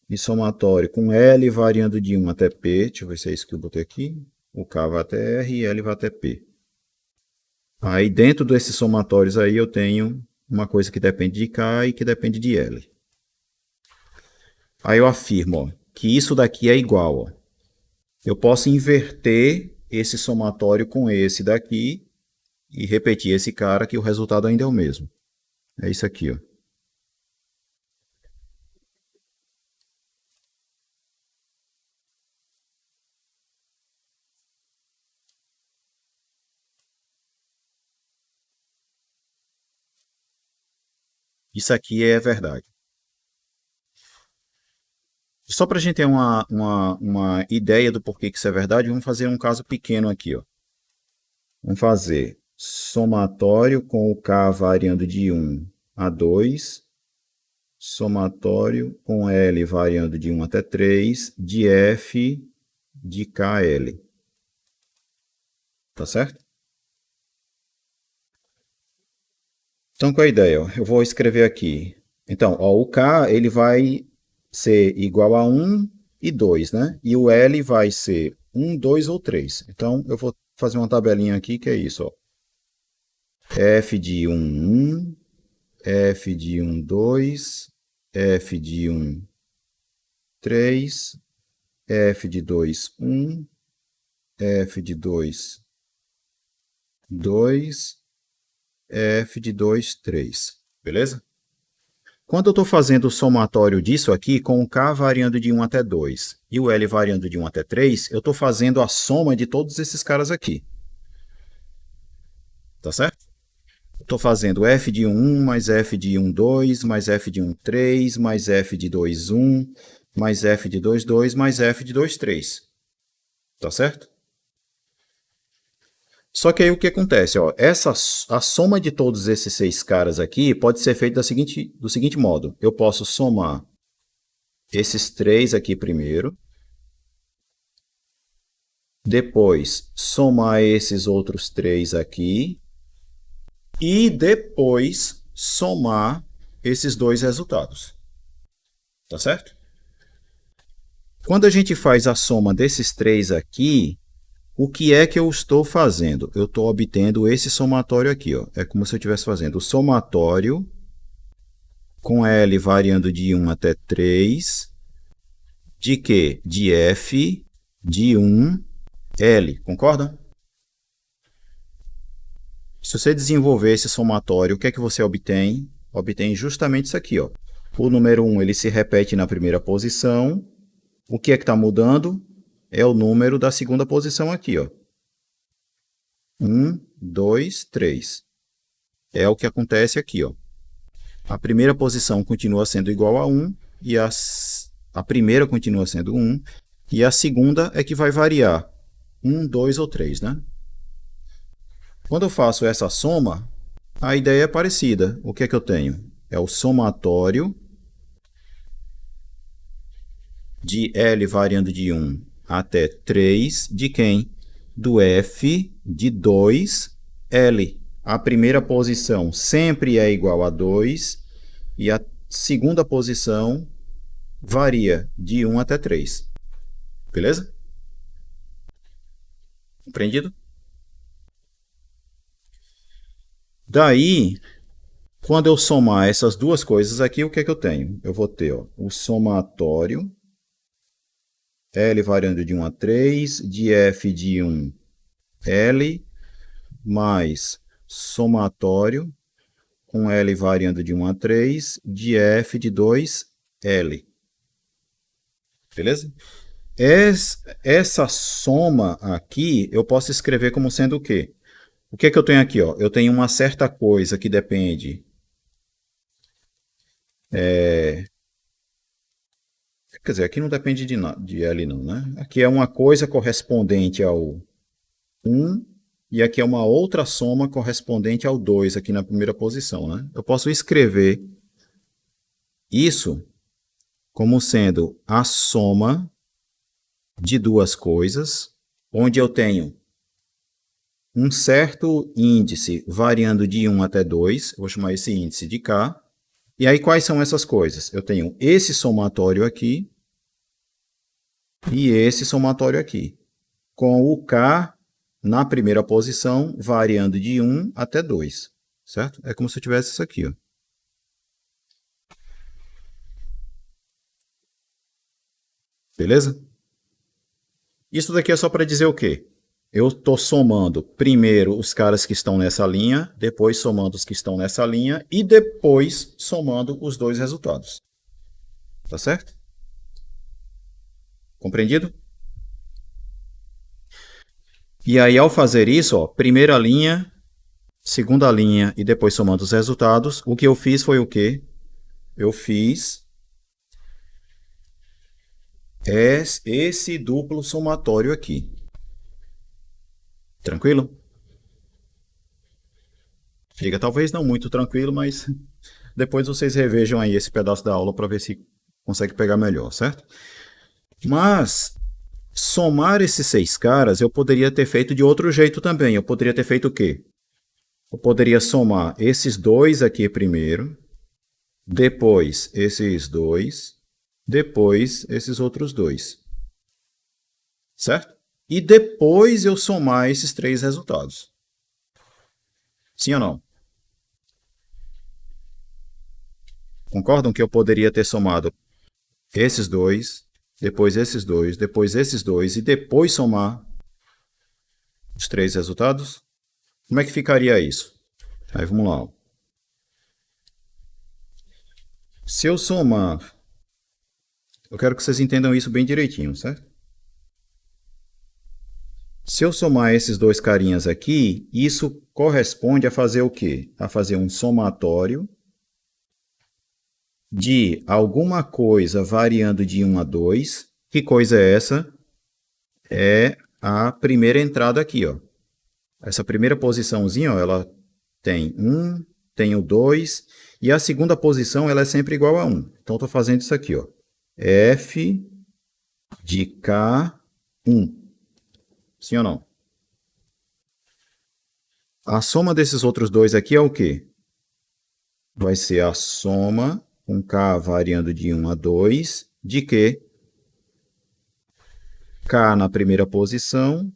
E somatório com L variando de 1 até P. Deixa eu ver se é isso que eu botei aqui. O K vai até R e L vai até P. Aí dentro desses somatórios aí eu tenho uma coisa que depende de K e que depende de L. Aí eu afirmo ó, que isso daqui é igual. Ó. Eu posso inverter esse somatório com esse daqui e repetir esse cara que o resultado ainda é o mesmo. É isso aqui. Ó. Isso aqui é verdade. Só para a gente ter uma ideia do porquê que isso é verdade, vamos fazer um caso pequeno aqui. Ó. Vamos fazer somatório com o K variando de 1 a 2, somatório com L variando de 1 até 3, de F de KL. Tá certo? Então, qual é a ideia? Ó? Eu vou escrever aqui. Então, ó, o K ele vai ser igual a 1 e 2, né? E o L vai ser 1, 2 ou 3. Então, eu vou fazer uma tabelinha aqui que é isso. Ó. F de 1, 1, F de 1, 2, F de 1, 3, F de 2, 1, F de 2, 2, F de 2, 3. Beleza? Quando eu estou fazendo o somatório disso aqui, com o K variando de 1 até 2 e o L variando de 1 até 3, eu estou fazendo a soma de todos esses caras aqui. Tá certo? Estou fazendo F de 1 mais F de 1, 2, mais F de 1, 3, mais F de 2, 1, mais F de 2, 2, mais F de 2, 3. Tá certo? Só que aí o que acontece? Ó, a soma de todos esses 6 caras aqui pode ser feita do seguinte modo. Eu posso somar esses 3 aqui primeiro, depois somar esses outros 3 aqui, e depois somar esses dois resultados. Tá certo? Quando a gente faz a soma desses 3 aqui, o que é que eu estou fazendo? Eu estou obtendo esse somatório aqui. Ó. É como se eu estivesse fazendo o somatório com L variando de 1 até 3, de quê? De F de 1, L. Concorda? Se você desenvolver esse somatório, o que é que você obtém? Obtém justamente isso aqui. Ó. O número 1 ele se repete na primeira posição. O que é que está mudando? É o número da segunda posição aqui. Ó. 1, 2, 3. É o que acontece aqui. Ó. A primeira posição continua sendo igual a 1 e a primeira continua sendo 1 e a segunda é que vai variar 1, 2 ou 3, né? Quando eu faço essa soma, a ideia é parecida. O que é que eu tenho? É o somatório de L variando de 1 até 3 de quem? Do F de 2L. A primeira posição sempre é igual a 2 e a segunda posição varia de 1 até 3. Beleza? Compreendido? Daí, quando eu somar essas duas coisas aqui, o que é que eu tenho? Eu vou ter ó, o somatório L variando de 1 a 3, de F de 1, L, mais somatório com L variando de 1 a 3, de F de 2, L. Beleza? Essa soma aqui, eu posso escrever como sendo o quê? O que é que eu tenho aqui? Ó? Eu tenho uma certa coisa que depende Quer dizer, aqui não depende de L não, né? Aqui é uma coisa correspondente ao 1 e aqui é uma outra soma correspondente ao 2 aqui na primeira posição, né? Eu posso escrever isso como sendo a soma de duas coisas, onde eu tenho um certo índice variando de 1 até 2, eu vou chamar esse índice de K. E aí quais são essas coisas? Eu tenho esse somatório aqui e esse somatório aqui, com o K na primeira posição variando de 1 até 2, certo? É como se eu tivesse isso aqui, ó. Beleza? Isso daqui é só para dizer o quê? Eu estou somando primeiro os caras que estão nessa linha, depois somando os que estão nessa linha e depois somando os dois resultados. Tá certo? Compreendido? E aí, ao fazer isso, ó, primeira linha, segunda linha e depois somando os resultados, o que eu fiz foi o quê? Eu fiz esse duplo somatório aqui. Tranquilo? Fica talvez não muito tranquilo, mas depois vocês revejam aí esse pedaço da aula para ver se consegue pegar melhor, certo? Mas somar esses 6 caras eu poderia ter feito de outro jeito também. Eu poderia ter feito o quê? Eu poderia somar esses dois aqui primeiro, depois esses dois, depois esses outros dois. Certo? E depois eu somar esses 3 resultados. Sim ou não? Concordam que eu poderia ter somado esses dois, depois esses dois e depois somar os 3 resultados? Como é que ficaria isso? Aí vamos lá. Se eu somar, eu quero que vocês entendam isso bem direitinho, certo? Se eu somar esses dois carinhas aqui, isso corresponde a fazer o quê? A fazer um somatório de alguma coisa variando de 1 a 2. Que coisa é essa? É a primeira entrada aqui, ó. Essa primeira posiçãozinha, ó, ela tem 1, tem o 2, e a segunda posição ela é sempre igual a 1. Então, estou fazendo isso aqui, ó. F de K1. Sim ou não? A soma desses outros dois aqui é o quê? Vai ser a soma com K variando de 1 a 2, de quê? K na primeira posição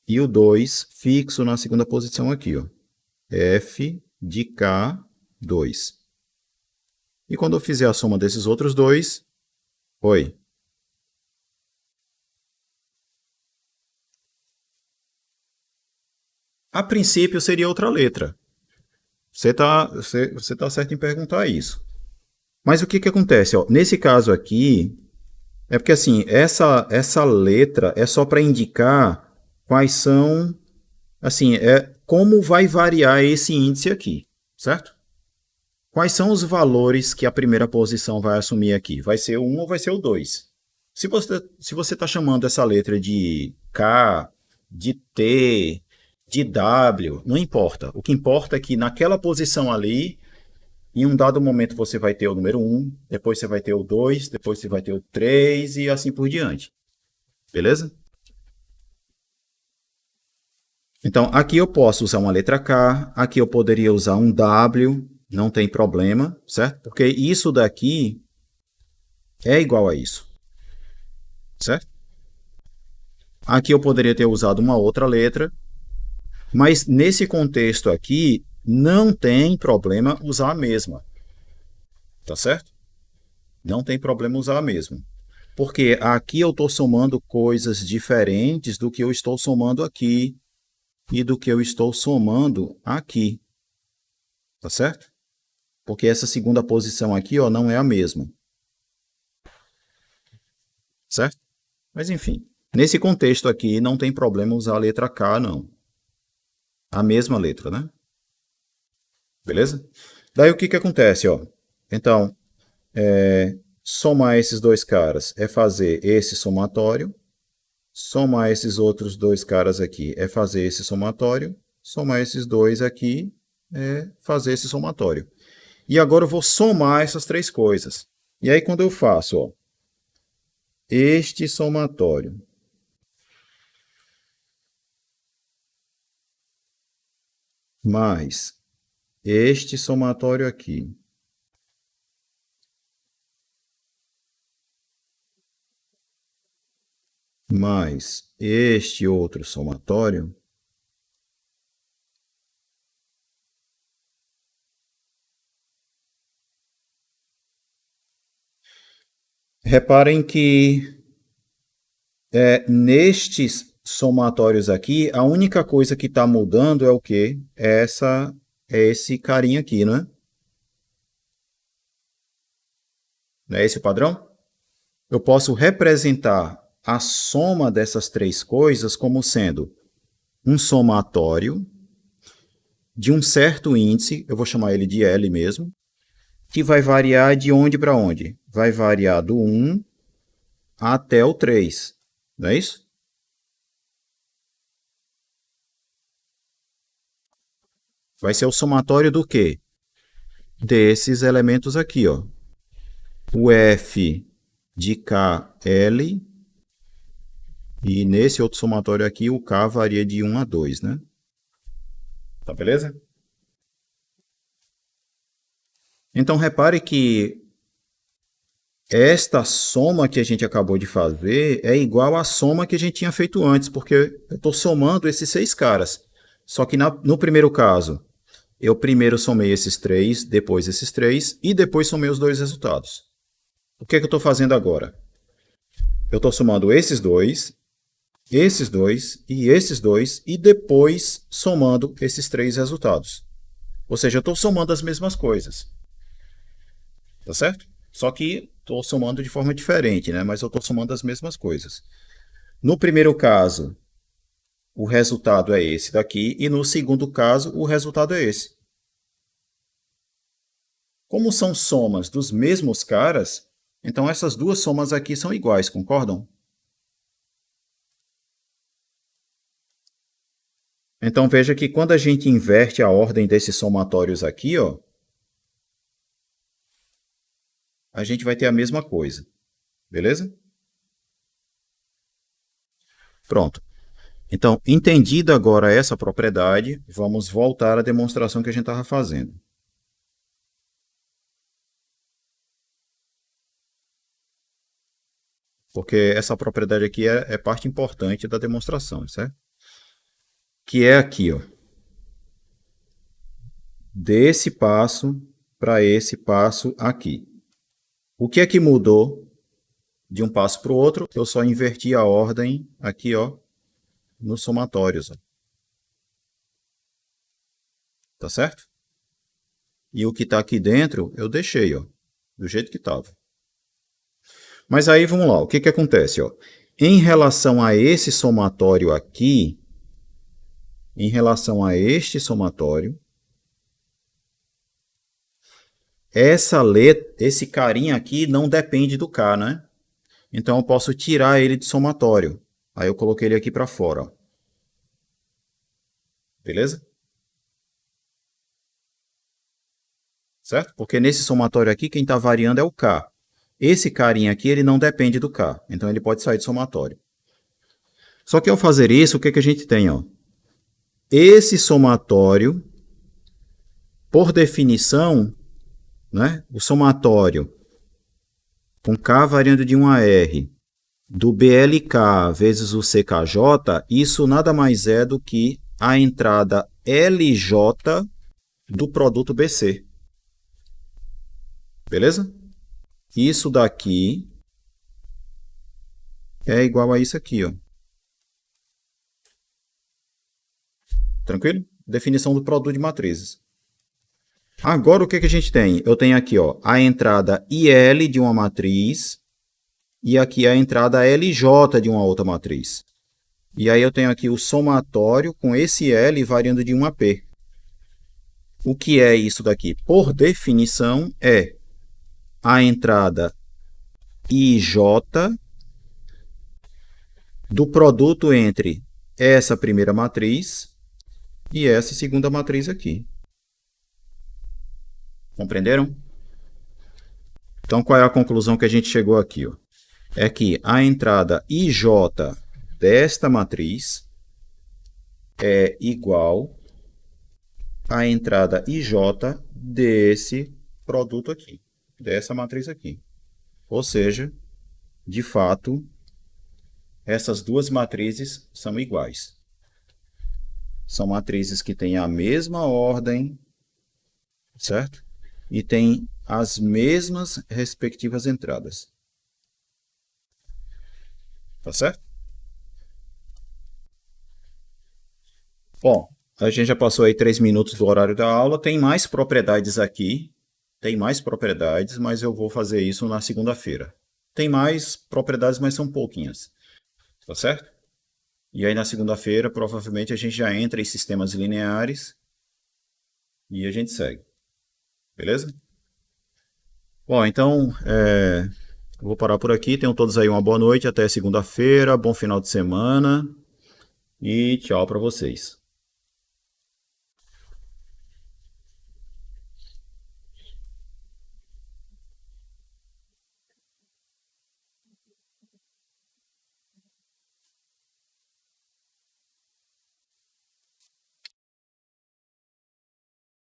e o 2 fixo na segunda posição aqui, ó. F de K2. E quando eu fizer a soma desses outros dois, oi. A princípio seria outra letra. Você tá certo em perguntar isso. Mas o que, que acontece? Ó? Nesse caso aqui, é porque assim, essa letra é só para indicar quais são, assim, como vai variar esse índice aqui, certo? Quais são os valores que a primeira posição vai assumir aqui? Vai ser o 1 ou vai ser o 2? Se você está chamando essa letra de K, de T, de W, não importa. O que importa é que naquela posição ali, em um dado momento você vai ter o número 1, depois você vai ter o 2, depois você vai ter o 3 e assim por diante. Beleza? Então, aqui eu posso usar uma letra K, aqui eu poderia usar um W, não tem problema, certo? Porque isso daqui é igual a isso, certo? Aqui eu poderia ter usado uma outra letra, mas nesse contexto aqui não tem problema usar a mesma, tá certo? Não tem problema usar a mesma. Porque aqui eu estou somando coisas diferentes do que eu estou somando aqui e do que eu estou somando aqui, tá certo? Porque essa segunda posição aqui, ó, não é a mesma, certo? Mas enfim, nesse contexto aqui não tem problema usar a letra K, não. A mesma letra, né? Beleza? Daí o que que acontece, ó? Então, somar esses dois caras é fazer esse somatório. Somar esses outros dois caras aqui é fazer esse somatório. Somar esses dois aqui é fazer esse somatório. E agora eu vou somar essas três coisas. E aí quando eu faço, ó, este somatório mais este somatório aqui mais este outro somatório, reparem que nestes somatórios aqui, a única coisa que está mudando é o quê? É esse carinha aqui, não é? Não é esse o padrão? Eu posso representar a soma dessas três coisas como sendo um somatório de um certo índice, eu vou chamar ele de L mesmo, que vai variar de onde para onde? Vai variar do 1 até o 3, não é isso? Vai ser o somatório do quê? Desses elementos aqui, ó. O F de KL, e nesse outro somatório aqui, o K varia de 1 a 2, né? Tá beleza? Então, repare que esta soma que a gente acabou de fazer é igual à soma que a gente tinha feito antes, porque eu estou somando esses seis caras. Só que no primeiro caso, eu primeiro somei esses três, depois esses três, e depois somei os dois resultados. O que é que eu estou fazendo agora? Eu estou somando esses dois e esses dois, e depois somando esses três resultados. Ou seja, eu estou somando as mesmas coisas. Tá certo? Só que estou somando de forma diferente, né? Mas eu estou somando as mesmas coisas. No primeiro caso, o resultado é esse daqui, e no segundo caso, o resultado é esse. Como são somas dos mesmos caras, então essas duas somas aqui são iguais, concordam? Então veja que quando a gente inverte a ordem desses somatórios aqui, ó, a gente vai ter a mesma coisa. Beleza? Pronto. Então, entendida agora essa propriedade, vamos voltar à demonstração que a gente estava fazendo. Porque essa propriedade aqui é parte importante da demonstração, certo? Que é aqui, ó, desse passo para esse passo aqui. O que é que mudou de um passo para o outro? Eu só inverti a ordem aqui, ó, nos somatórios. Ó. Tá certo? E o que está aqui dentro, eu deixei, ó, do jeito que estava. Mas aí, vamos lá, o que que acontece? Ó? Em relação a esse somatório aqui, em relação a este somatório, essa letra, esse carinha aqui não depende do K, né? Então eu posso tirar ele de somatório. Aí eu coloquei ele aqui para fora. Ó. Beleza? Certo? Porque nesse somatório aqui, quem está variando é o K. Esse carinha aqui, ele não depende do K. Então ele pode sair de somatório. Só que ao fazer isso, o que, que a gente tem? Ó? Esse somatório, por definição, né? O somatório com K variando de 1 a R do BLK vezes o CKJ, isso nada mais é do que a entrada LJ do produto BC. Beleza? Isso daqui é igual a isso aqui, ó. Tranquilo? Definição do produto de matrizes. Agora o que, que a gente tem? Eu tenho aqui ó, a entrada IL de uma matriz e aqui a entrada LJ de uma outra matriz. E aí eu tenho aqui o somatório com esse L variando de 1 a P. O que é isso daqui? Por definição, é a entrada IJ do produto entre essa primeira matriz e essa segunda matriz aqui. Compreenderam? Então, qual é a conclusão que a gente chegou aqui? Ó? É que a entrada IJ desta matriz é igual à entrada IJ desse produto aqui, dessa matriz aqui. Ou seja, de fato, essas duas matrizes são iguais. São matrizes que têm a mesma ordem, certo? E têm as mesmas respectivas entradas. Tá certo? Bom, a gente já passou aí 3 minutos do horário da aula. Tem mais propriedades aqui. Tem mais propriedades, mas eu vou fazer isso na segunda-feira. Tem mais propriedades, mas são pouquinhas. Tá certo? E aí na segunda-feira, provavelmente, a gente já entra em sistemas lineares e a gente segue. Beleza? Bom, então, vou parar por aqui. Tenham todos aí uma boa noite. Até segunda-feira. Bom final de semana. E tchau para vocês.